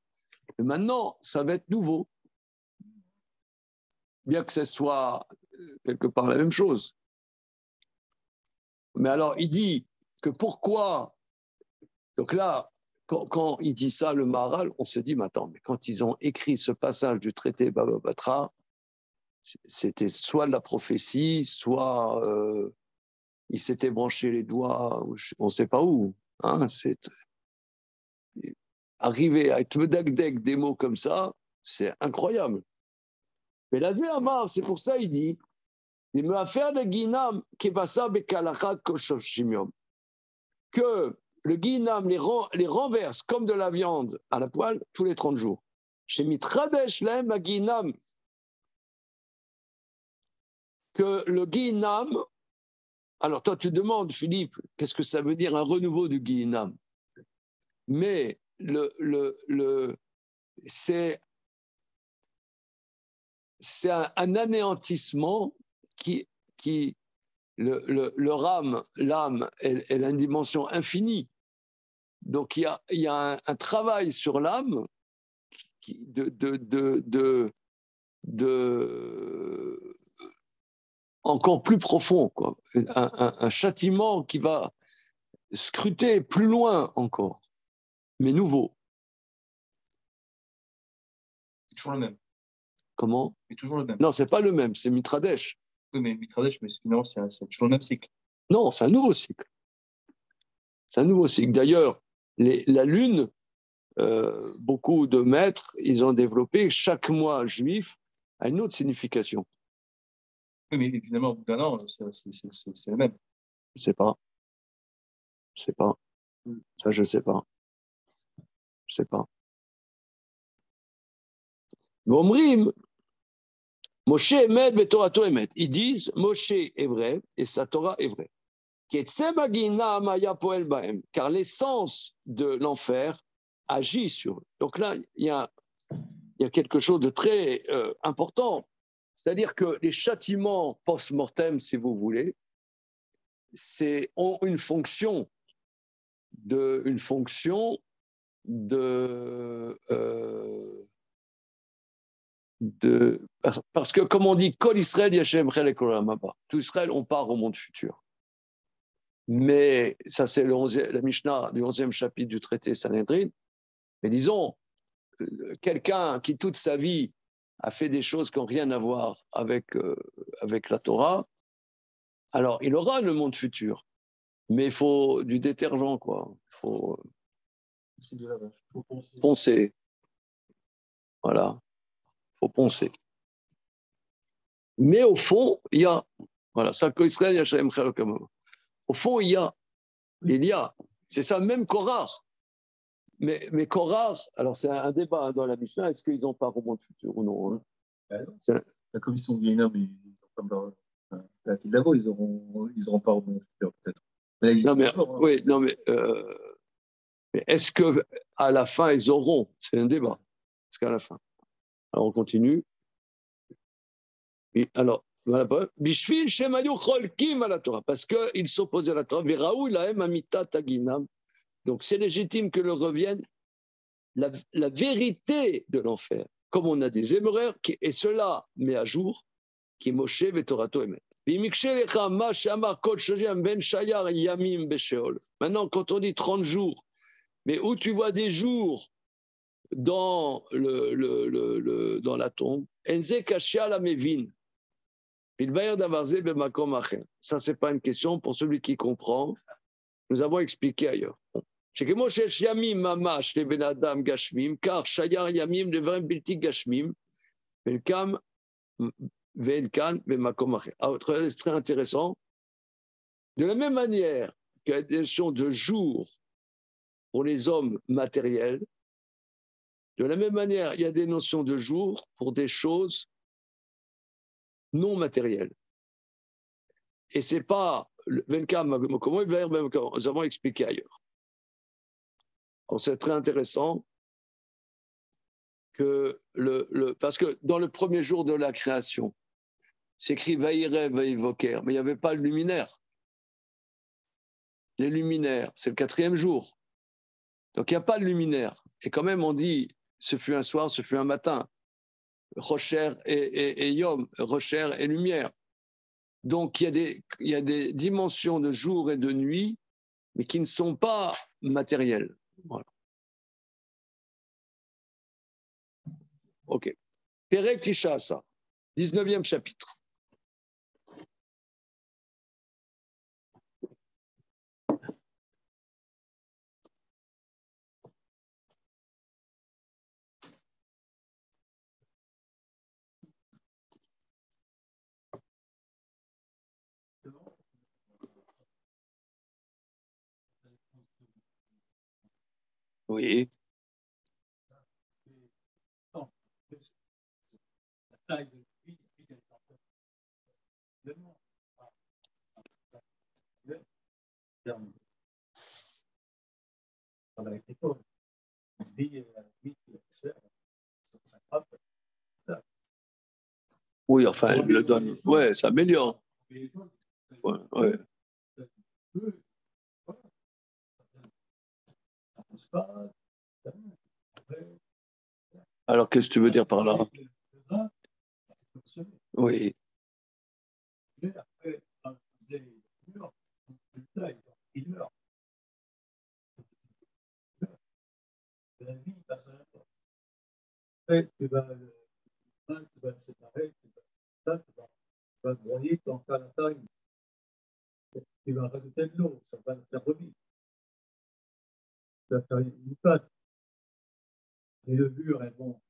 Et maintenant, ça va être nouveau. Bien que ce soit quelque part la même chose. Mais alors, il dit que pourquoi... Donc là, quand il dit ça, le Maharal, on se dit, mais attends, mais quand ils ont écrit ce passage du traité Baba Batra, c'était soit de la prophétie, soit ils s'étaient branchés les doigts, on ne sait pas où. Hein, arriver à être medagdeg des mots comme ça, c'est incroyable. Mais Lazé Amar, c'est pour ça il dit, il me a fait le guinam qui passa bekalachat koshof shimiom, que le guinam les renverse comme de la viande à la poêle tous les 30 jours. Chez Mitradesh Lem guinam, que le guinam, alors toi tu demandes Philippe, qu'est-ce que ça veut dire un renouveau du guinam? Mais c'est un anéantissement qui l'âme, elle a une dimension infinie. Donc il y a un travail sur l'âme encore plus profond, quoi. Un châtiment qui va scruter plus loin encore, mais nouveau. C'est toujours le même. Comment? C'est toujours le même. Non, c'est pas le même, c'est Mitradesh. Oui, mais Mitradesh, mais finalement, c'est toujours le même cycle. Non, c'est un nouveau cycle. C'est un nouveau cycle. D'ailleurs, la Lune, beaucoup de maîtres, ils ont développé chaque mois juif a une autre signification. Oui, mais finalement, au bout d'un an, c'est le même. Je ne sais pas. Je ne sais pas. Ça, je ne sais pas. Je ne sais pas. Gomrim, Moshe Emet et Torato Emet. Ils disent Moshe est vrai et sa Torah est vraie. Car l'essence de l'enfer agit sur eux. Donc là, il y a quelque chose de très important. C'est-à-dire que les châtiments post-mortem, si vous voulez, ont une fonction parce que comme on dit, Kol Israël Yashem Chelek Olam Haba. Tout Israël, on part au monde futur. Mais ça, c'est la Mishnah du 11e chapitre du traité Sanhedrin. Mais disons, quelqu'un qui toute sa vie a fait des choses qui n'ont rien à voir avec la Torah, alors il aura le monde futur. Mais il faut du détergent, quoi. Il faut poncer. Voilà. Il faut poncer. Mais au fond, il y a, voilà, ça, Israël, Yashem Chelek Olam Haba. Au fond, il y a, c'est ça, même Korach. Mais Korach, alors c'est un débat dans la Mishnah, est-ce qu'ils ont part au monde futur ou non, hein? La commission de Guéhinam, la Tidlavo, ils auront pas au monde futur, peut-être. Mais non, mais, toujours, hein. oui, non, mais est-ce qu'à la fin, ils auront? C'est un débat. Est-ce qu'à la fin? Alors, on continue. Et alors, voilà, Bishvil Shemayu Cholkim à la Torah, parce qu'ils s'opposaient à la Torah. Veraou Lahem Amita Taginam. Donc, c'est légitime que leur revienne la vérité de l'enfer. Comme on a des émeraires, et cela met à jour, qui Moshe Vetorato Emet. Maintenant, quand on dit 30 jours, mais où tu vois des jours dans la tombe, ça, ce n'est pas une question pour celui qui comprend. Nous avons expliqué ailleurs. car Shayar Yamim Levarim Bilti Gashmim, Velkam Velkan Vemakom Acher. C'est très intéressant. De la même manière qu'il y a des notions de jour pour les hommes matériels, de la même manière, il y a des notions de jour pour des choses non matérielles. Et ce n'est pas Velkam, comment nous avons expliqué ailleurs. Alors, c'est très intéressant. parce que dans le premier jour de la création, c'est écrit Vaïrev, Vaïvoker, mais il n'y avait pas le luminaire. Les luminaires, c'est le 4e jour. Donc il n'y a pas de luminaire. Et quand même, on dit, ce fut un soir, ce fut un matin. Rocher et Yom, Rocher et lumière. Donc il y a des dimensions de jour et de nuit, mais qui ne sont pas matérielles. Voilà. Ok. Perek Tishasa, 19e chapitre. Oui. Oui, enfin, elle le donne. Ouais, ça améliore. Ouais, ouais. Alors, qu'est-ce que tu veux dire par là? Oui. Tu vas rajouter de l'eau, ça va le faire revivre. Tu vas faire une pâte. Les levures, elles vont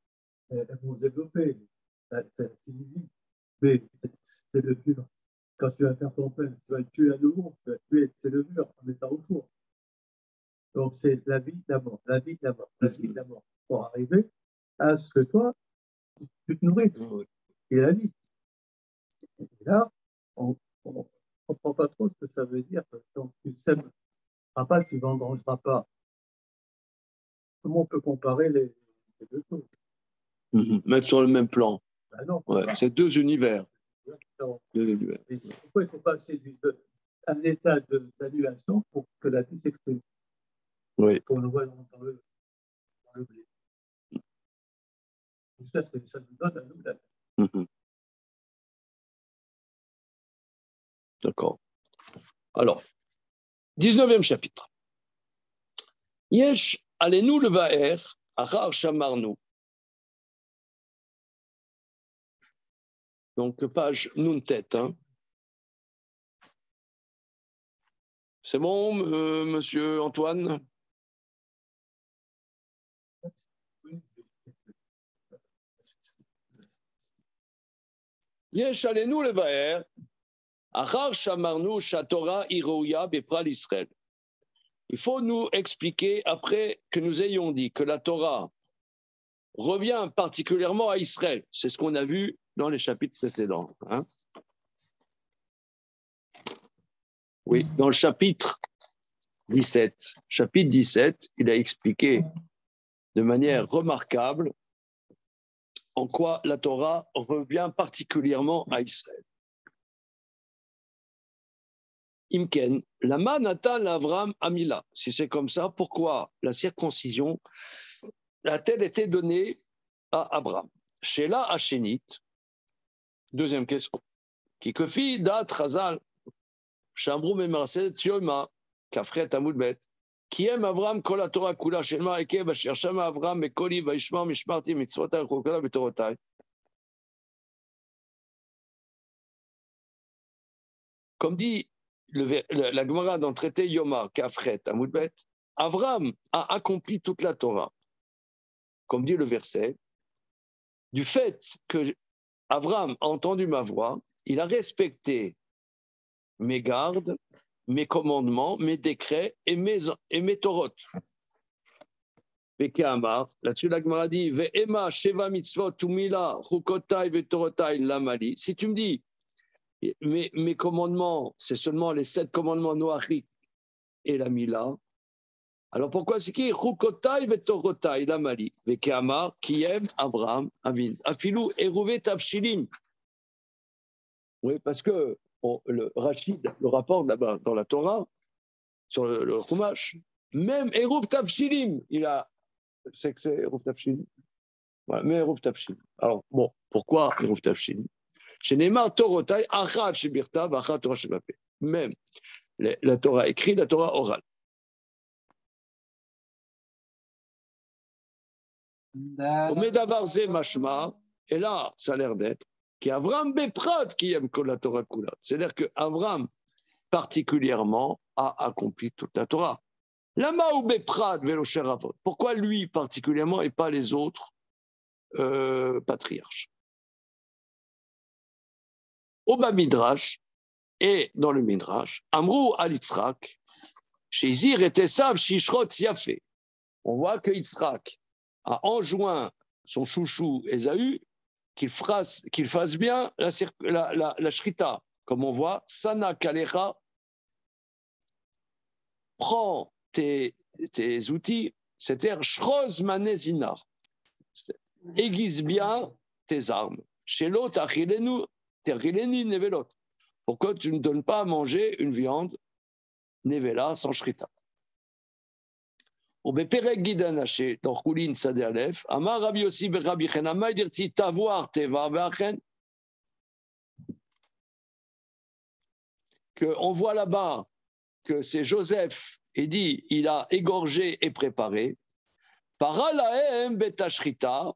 se développer. C'est une vie. Mais ces levures, quand tu vas faire ton pain, tu vas le tuer à nouveau, tu vas tuer ces levures en mettant au four. Donc c'est la vie de la mort, la vie de la mort, la vie de la mort, pour arriver à ce que toi, tu te nourrisses. Et la vie. Et là, on ne comprend pas trop ce que ça veut dire. Donc tu ne sèmeras pas, tu ne vendangeras pas. Comment on peut comparer les deux choses? Mettre sur le même plan. Ben non, ouais, c'est deux univers. Deux univers. Et pourquoi il faut passer d'un état d'annulation pour que la vie s'exprime? Oui. Qu'on le voit dans le blé. Jusqu'à ce que ça nous donne à nous la vie. D'accord. Alors, 19e chapitre. Yesh alenu levaer achar shamarnu. Donc, page Nuntet. Hein. C'est bon, monsieur Antoine? Yesh alenu levaer achar shamarnu shatora irouya bepral Israël. Il faut nous expliquer, après que nous ayons dit que la Torah revient particulièrement à Israël. C'est ce qu'on a vu dans les chapitres précédents. Hein. Oui, dans le chapitre 17. Chapitre 17, il a expliqué de manière remarquable en quoi la Torah revient particulièrement à Israël. Imken, lama natan l'Avram Amila. Si c'est comme ça, pourquoi la circoncision a-t-elle été donnée à Abraham? Sheila Hachénit, deuxième question. Kikofi dat Chazal, Shamrou Memarset Yoma, Kafret Amoudbet, qui aime Abraham kol Torah kula shelma eke basher shama Abraham mekoli vaishma mishmarti mitzvotai chokala betorotai. Comme dit la Gemara dans le traité Yoma, Kafret Amoudbet, Abraham a accompli toute la Torah. Comme dit le verset, du fait que Abraham a entendu ma voix, il a respecté mes gardes, mes commandements, mes décrets et mes Torot. Là-dessus, la Gemara dit Ve'ema sheva mitzvot umila chukotai vetorotai lamali. Si tu me dis mes commandements, c'est seulement les 7 commandements noachik et la mila, Alors pourquoi c'est qui Chukotai vetorotai lamali vekeamar kiem Abraham avin afilu eruve tavshilim. Oui, parce que le Rachid le rapporte là-bas dans la Torah sur le Chumash, même eruv tavshilim, c'est que c'est eruv tavshilim. Voilà, mais eruv tavshilim. Alors bon, pourquoi eruv tavshilim? Chez Neymar Torotai achat shebirta v'achat Torah shebapeh. Même la Torah écrite, la Torah orale. Mashma, et là, ça a l'air d'être, qu'Avram Beprat qui aime la Torah Kula. C'est-à-dire qu'Avram, particulièrement, a accompli toute la Torah. Lama ou Beprat Velosher Avot. Pourquoi lui particulièrement et pas les autres patriarches? Au Bas Midrash et dans le Midrash, Amrou al Yitzhak, chez Zir et Esav Shishrot Yafé. On voit que Yitzhak a enjoint son chouchou Ésaü qu'il fasse bien la shrita. Comme on voit, Sana Kalecha, prends tes outils, c'est-à-dire Shroz Manezinar, aiguise bien tes armes. Shelo Tachilenu, Terchileni Nevelot. Pourquoi tu ne donnes pas à manger une viande Nevela sans shrita? Au Beperek Gidanaché, dans Choulin Sadeh Aleph, Amar Rabbi Yossi Rabbi Chenama, il dit Tavoir Teva Ve'achen. On voit là-bas que c'est Joseph, il dit il a égorgé et préparé. Paralahem Betashrita,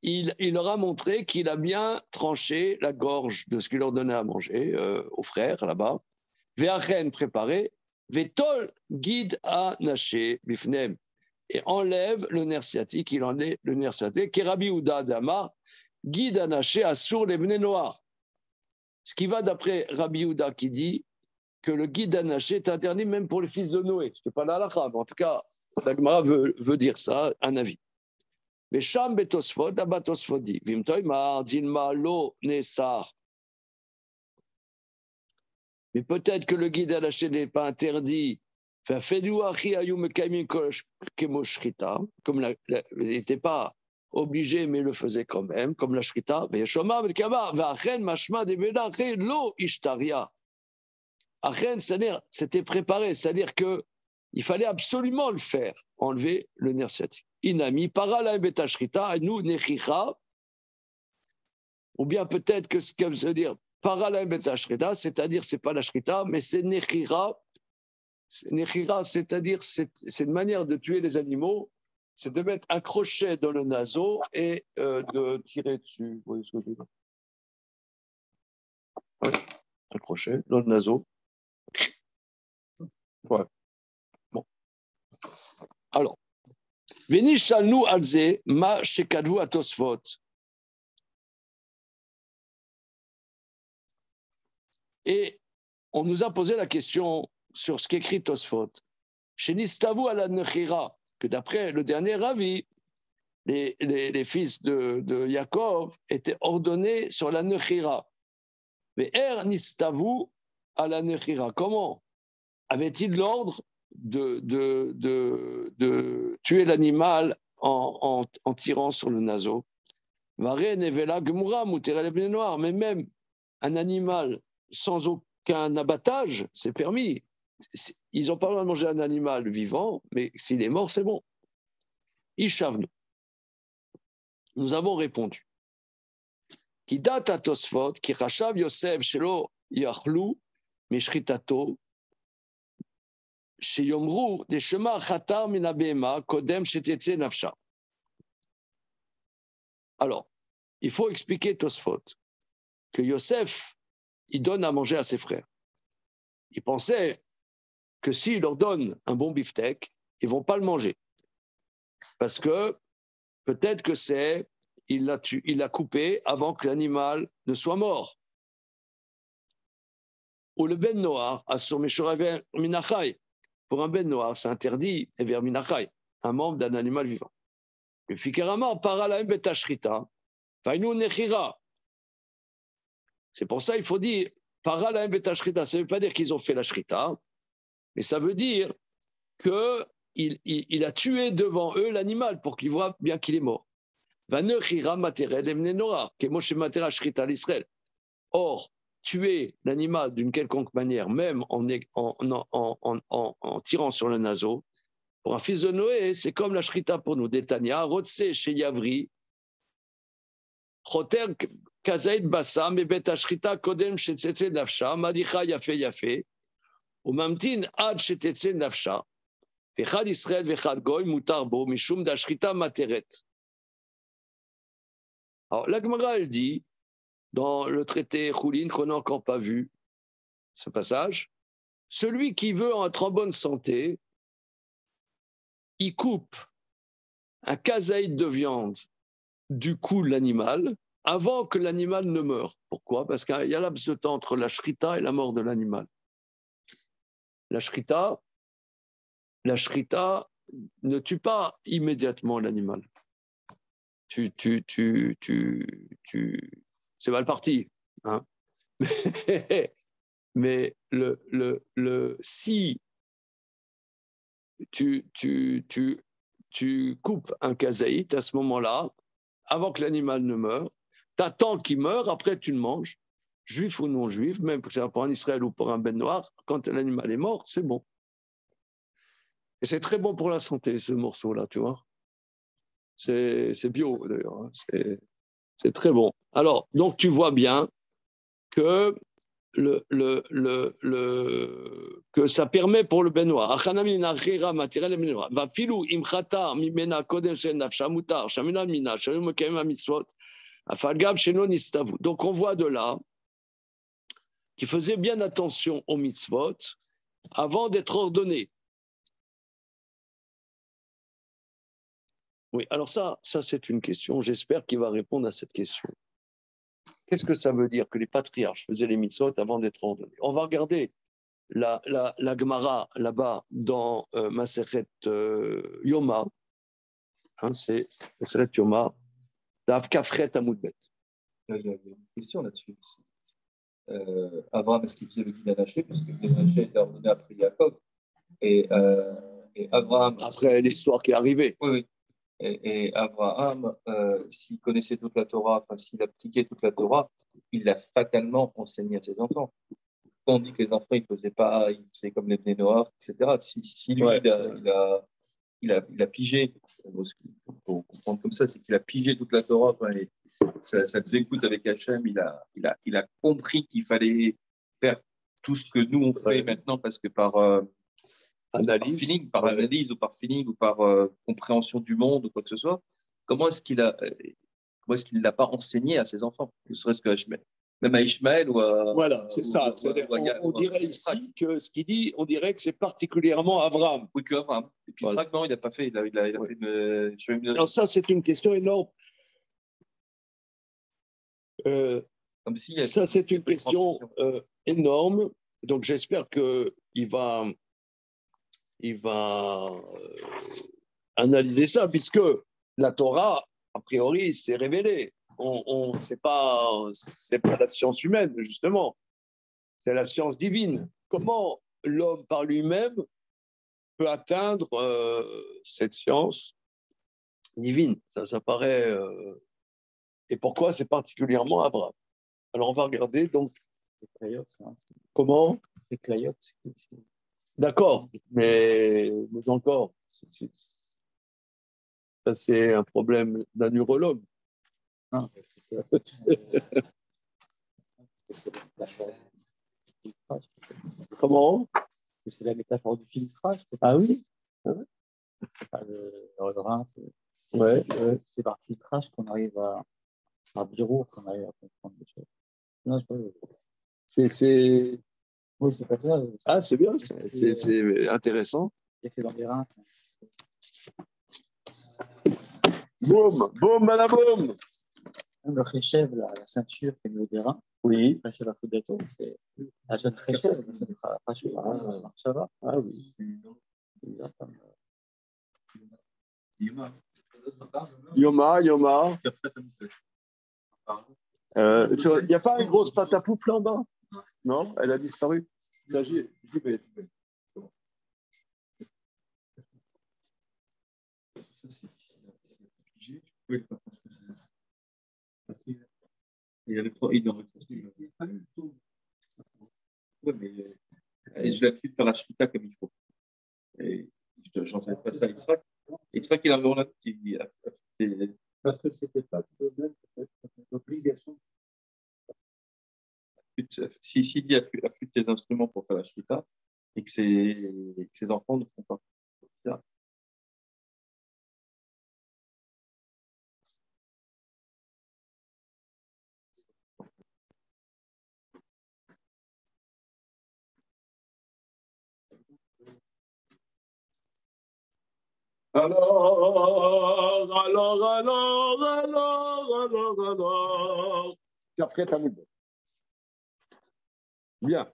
il leur a montré qu'il a bien tranché la gorge de ce qu'il leur donnait à manger aux frères là-bas. Ve'achen préparé. Vetol guide à Naché Bifnem et enlève le nerf sciatique, il en est le nerf sciatique. Kerabi Ouda Damar guide à Naché à Sour les Bnei Noir. Ce qui va d'après Rabbi Ouda qui dit que le guide à Naché est interdit même pour les fils de Noé. Ce n'est pas la halakha, mais en tout cas, la Gemara veut dire ça, un avis. Mais Sham Betosfot, Abba Tosfot dit Vimtoimar Dilma Lo Nesar. Mais peut-être que le guide à lâcher n'est pas interdit. Comme il n'était pas obligé, mais il le faisait quand même, comme la shrita. C'est-à-dire, c'était préparé, c'est-à-dire qu'il fallait absolument le faire, enlever le nerf sciatique. Inami, parala beta shrita, nous, nechicha, ou bien peut-être que ce que veut dire, parala beta shrita, c'est-à-dire, c'est pas la shrita, mais c'est nechira. Nechira, c'est-à-dire, c'est une manière de tuer les animaux, c'est de mettre un crochet dans le naseau et de tirer dessus. Vous voyez ce que je veux dire? Ouais, un crochet dans le naseau. Ouais. Bon. Alors, Venishalnu alze ma shekadvu atosfot. Et on nous a posé la question sur ce qu'écrit Tosfot. Chez Nistavu ala nechira, que d'après le dernier avis, les fils de Yaakov étaient ordonnés sur la nechira. Mais Nistavu ala nechira, comment avait-il l'ordre de tuer l'animal en tirant sur le naseau? Mais même un animal sans aucun abattage, c'est permis. Ils n'ont pas le droit de manger un animal vivant, mais s'il est mort, c'est bon. Ishavnu. Nous avons répondu. Qui date à Tosfot, qui rachav Yosef shelo yachlu mishritato sheyomru deshema chatar minabema kodem shetetze nafsha. Alors, il faut expliquer Tosfot que Yosef, il donne à manger à ses frères. Il pensait que s'il leur donne un bon beefsteak, ils ne vont pas le manger. Parce que peut-être que il l'a coupé avant que l'animal ne soit mort. Ou le ben noir, assur meshorav minachai. Pour un ben noir, c'est interdit, et vers minachai, un membre d'un animal vivant. Le fikarama paralaim betashrita, fainu nechira. C'est pour ça qu'il faut dire paralaim betashrita. Ça ne veut pas dire qu'ils ont fait la shrita, mais ça veut dire qu'il a tué devant eux l'animal pour qu'ils voient bien qu'il est mort. Or, tuer l'animal d'une quelconque manière, même en tirant sur le naseau, pour un fils de Noé, c'est comme la shrita pour nous. Détania, Rotse chez Yavri, Choter Kazaïd Bassam, et Bet Ashrita Kodem chez Tsetse Nafsha, Madicha Yafe Yafe, ou Mamtin Ad chez Tsetse Nafsha, Vechad Israël, Vechad Goy, Mutarbo, Mishum d'Ashrita Materet. Alors, la Gemara, elle dit, dans le traité Choulin, qu'on n'a encore pas vu, ce passage, celui qui veut être en bonne santé, il coupe un kazaïd de viande du cou de l'animal avant que l'animal ne meure. Pourquoi? Parce qu'il y a laps de temps entre la shrita et la mort de l'animal. La shrita ne tue pas immédiatement l'animal. C'est mal parti. Hein. Mais si tu coupes un kazaït à ce moment-là, avant que l'animal ne meure, tu attends qu'il meure, après tu le manges, juif ou non juif, même pour un Israël ou pour un ben noir, quand l'animal est mort, c'est bon. Et c'est très bon pour la santé, ce morceau-là, tu vois. C'est bio, d'ailleurs. Hein. C'est très bon. Alors, donc tu vois bien que que ça permet pour le benoît. Donc on voit de là qu'il faisait bien attention aux mitzvot avant d'être ordonné. Oui, alors ça c'est une question. J'espère qu'il va répondre à cette question. Qu'est-ce que ça veut dire que les patriarches faisaient les mitzvot avant d'être ordonnés? On va regarder la Gemara là-bas dans Masechet Yoma. Hein, c'est Masechet Yoma, Daf Kafret Amoudbet. Il y a une question là-dessus. Abraham, est-ce qu'il faisait le Guin Hanaché? Parce que le Guin Hanaché était ordonné après Jacob. Et Abraham. Après l'histoire qui est arrivée. Oui. Et Abraham, s'il connaissait toute la Torah, enfin s'il appliquait toute la Torah, il l'a fatalement enseigné à ses enfants. On dit que les enfants, ils faisaient comme les Bnei Noach, etc. Si lui, ouais. il a pigé, il faut comprendre comme ça, c'est qu'il a pigé toute la Torah, et ça te écoute avec Hachem, il a compris qu'il fallait faire tout ce que nous on fait maintenant, parce que par analyse ou par feeling ou par compréhension du monde ou quoi que ce soit, comment est-ce qu'il ne l'a pas enseigné à ses enfants, ne serait-ce que Ishmaël, même à Ishmaël ou à... Voilà, c'est ça. On dirait ici que ce qu'il dit, on dirait que c'est particulièrement Abraham. Oui, que Abraham. Et puis Isaac, non, il n'a pas fait. Il a fait une... Alors ça, c'est une question énorme. Comme si ça, c'est une question énorme. Donc, j'espère qu'il va analyser ça, puisque la Torah, a priori, s'est révélée. C'est pas la science humaine, justement. C'est la science divine. Comment l'homme, par lui-même, peut atteindre cette science divine? Ça paraît... Et pourquoi c'est particulièrement Abraham? Alors, on va regarder, donc... Comment? C'est Clayot. D'accord, mais encore, ça c'est un problème d'un urologue. Non, Comment? c'est la métaphore du filtrage. Ah oui? Le rein, c'est par filtrage qu'on arrive par bureau, qu'on arrive à comprendre des choses. Non, oui, c'est pas ça. Ah, c'est bien, c'est intéressant. C'est dans les reins. Boum, boum, balaboum. Le Réchev, la ceinture qui est au des reins. Oui. Réchev à Foudato, c'est la jeune Réchev, la jeune Marshava. Ah oui. Yoma. Il n'y a pas une grosse pâte à poufle en bas? Non, elle a disparu. Là, j'y vais. c'est figé, tu peux pas transmettre ça. Il y a le pro, il aurait transmis. Ouais, mais je vais appuyer de faire la shmita comme il faut. Et j'en sais pas ça à Yitzhak. Yitzhak, il a vraiment Parce que c'était pas le même, l'obligation. S'il dit affûte tes instruments pour faire la shmita et que ses enfants ne font pas. C'est ça. Alors. Qu'après, t'as mis. Bien.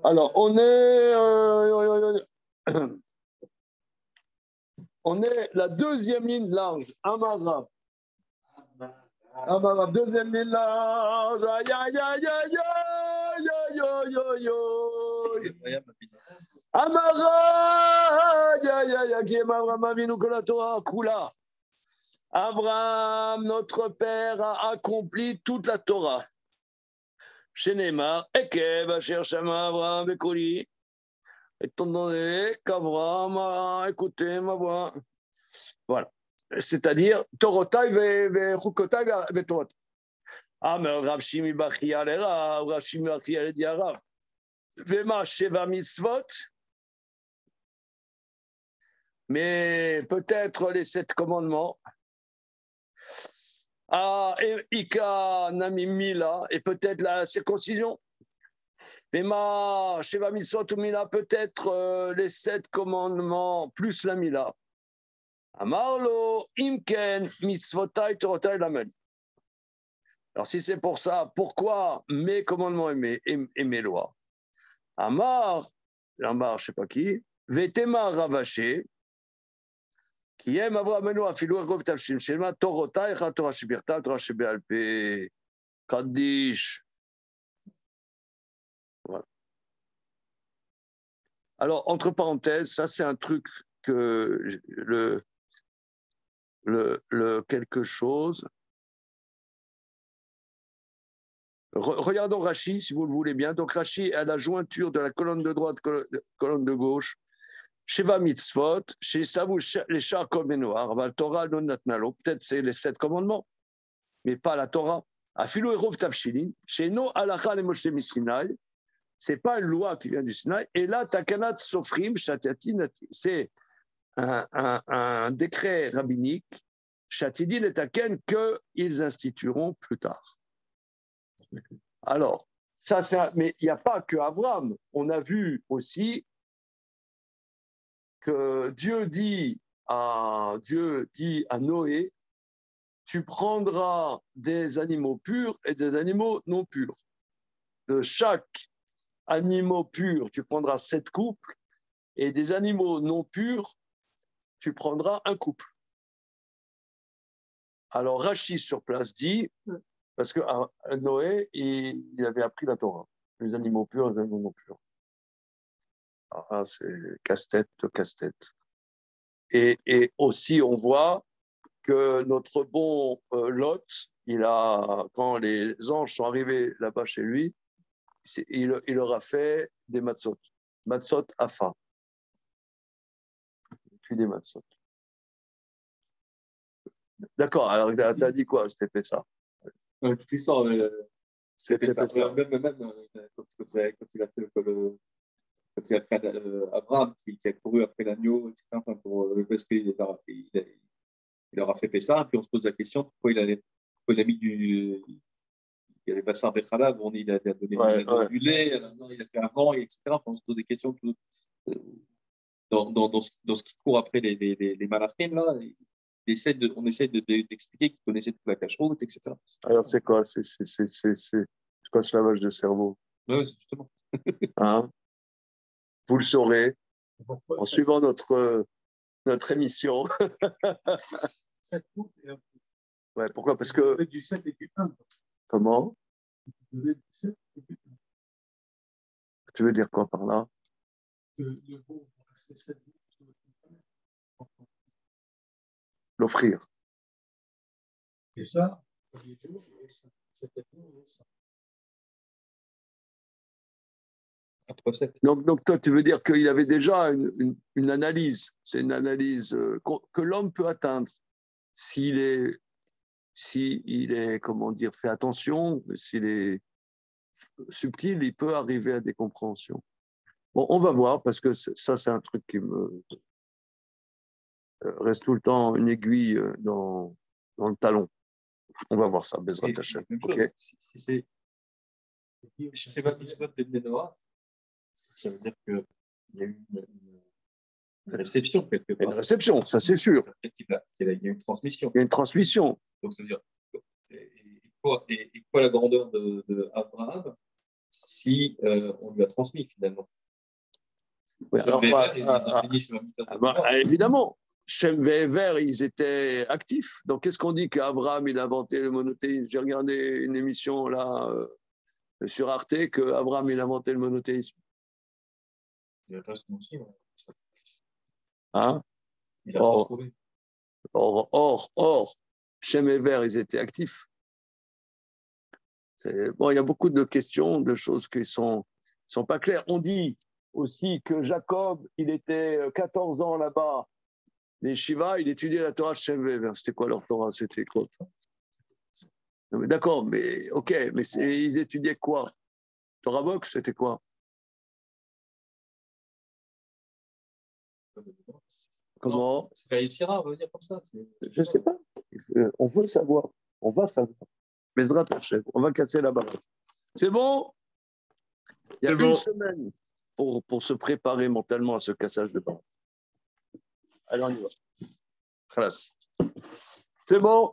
Alors, on est la deuxième ligne large. Amara. Amara, deuxième ligne large. Aïe, aïe, aïe, aïe, aïe, aïe, aïe, aïe, aïe. Amara, aïe, aïe, aïe, aïe, qui est Abraham Avinu que la Torah coula. Abraham, notre père, a accompli toute la Torah. Chez Neymar, Ekev, Asher Shama, Abraham, Bekoli. Étant donné qu'Abraham a écouté ma voix. Voilà. C'est-à-dire, Torotai Chukotai Torot. Ah, mais Rav Shimi Bachia le Rav, Rav Shimi Bachia le dit à Rav. Vema Sheva Mitzvot. Mais peut-être les 7 commandements. Ah, Ika Nami Mila, et peut-être la circoncision. Vema Sheva Mitzvot ou Mila, peut-être les 7 commandements plus la Mila. Amarlo, Imken, Mitzvotai, Torotai, Lamel. Alors, si c'est pour ça, pourquoi mes commandements et mes lois? Amar, je ne sais pas qui, Vetema Ravaché, qui aime Avraham Afilou Ergov Tavshim Shema, Torotai, Torah Shibirta, Torah Shibealpe, Kaddish. Voilà. Alors, entre parenthèses, ça, c'est un truc que le quelque chose. Regardons Rachi, si vous le voulez bien. Donc, Rachi à la jointure de la colonne de droite, colonne de gauche. Sheva Mitzvot, chez Savou, les chars comme les noirs. Val Torah, non Natnalo. Peut-être c'est les 7 commandements, mais pas la Torah. Afilo Erov Tavshilin, chez No Alacha le Moshe Misinaï. C'est pas une loi qui vient du Sinaï. Et là, Takanat Sofrim, Shatati Nati. C'est un décret rabbinique, Shatidin et Taken, qu'ils institueront plus tard. Alors, ça, mais il n'y a pas que Abraham. On a vu aussi que Dieu dit à Noé, tu prendras des animaux purs et des animaux non purs. De chaque animal pur, tu prendras 7 couples, et des animaux non purs, tu prendras un couple. Alors Rachid sur place dit, parce que Noé, il avait appris la Torah, les animaux purs et les animaux non purs. Ah, c'est casse-tête de casse-tête. Et aussi, on voit que notre bon Lot, quand les anges sont arrivés là-bas chez lui, il leur a fait des matzot. Matzot afa. Puis des matzot. D'accord, alors tu as dit quoi, c'était ça? Toute l'histoire, c'était ça. Même quand il a fait quand il a fait Abraham, qui a couru après l'agneau, etc., parce qu'il leur a fait Pessah, puis on se pose la question pourquoi il a mis il avait passé un Bechalav, il a donné du lait, maintenant il a fait avant, etc. Enfin, on se pose des questions dans ce qui court après les malachim, là. On essaie d'expliquer qu'ils connaissaient toute la cache-route, etc. Alors c'est quoi? C'est quoi ce lavage de cerveau? Oui, justement. Hein? Vous le saurez en suivant notre émission. Ouais, pourquoi? Parce que. Du 7 et du 1. Comment? Tu veux dire quoi par là? Le beau, c'est 7 jours. L'offrir. Et ça, les jours, et ça. C'était pour ça. Donc, toi, tu veux dire qu'il avait déjà une analyse. C'est une analyse que l'homme peut atteindre s'il est, comment dire, fait attention, s'il est subtil, il peut arriver à des compréhensions. Bon, on va voir, parce que ça, c'est un truc qui me reste tout le temps une aiguille dans le talon. On va voir ça, Bezrat Hashem. Okay. Si c'est pas mitzvot de Bnei Noach, ça veut dire qu'il y a eu une réception quelque part. Une réception, ça c'est sûr. Ça veut dire qu'il y a eu une transmission. Il y a une transmission. Donc ça veut dire, et quoi la grandeur de Abraham si on lui a transmis finalement? Oui, alors, évidemment, Shem Ve'ever, ils étaient actifs. Donc, qu'est-ce qu'on dit qu'Abraham, il a inventé le monothéisme? J'ai regardé une émission là sur Arte qu'Abraham, il a inventé le monothéisme. Il a aussi, hein? Il a pas trouvé. Or, Shem et Ver, ils étaient actifs. Bon, il y a beaucoup de questions, de choses qui sont pas claires. On dit aussi que Jacob, il était 14 ans là-bas, les Shiva, il étudiait la Torah de Shem et Ver. C'était quoi leur Torah? C'était quoi? Non, mais d'accord, mais ok, mais ils étudiaient quoi? Torah Box, c'était quoi? Comment? C'est la Yetzira, on va dire comme ça. Je ne sais pas. On veut savoir. On va savoir. Bezrat Hashem, on va casser la barre. C'est bon? Il y a une semaine pour se préparer mentalement à ce cassage de barre. Allez, on y va. Khalas. C'est bon?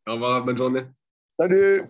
Au revoir, bonne journée. Salut!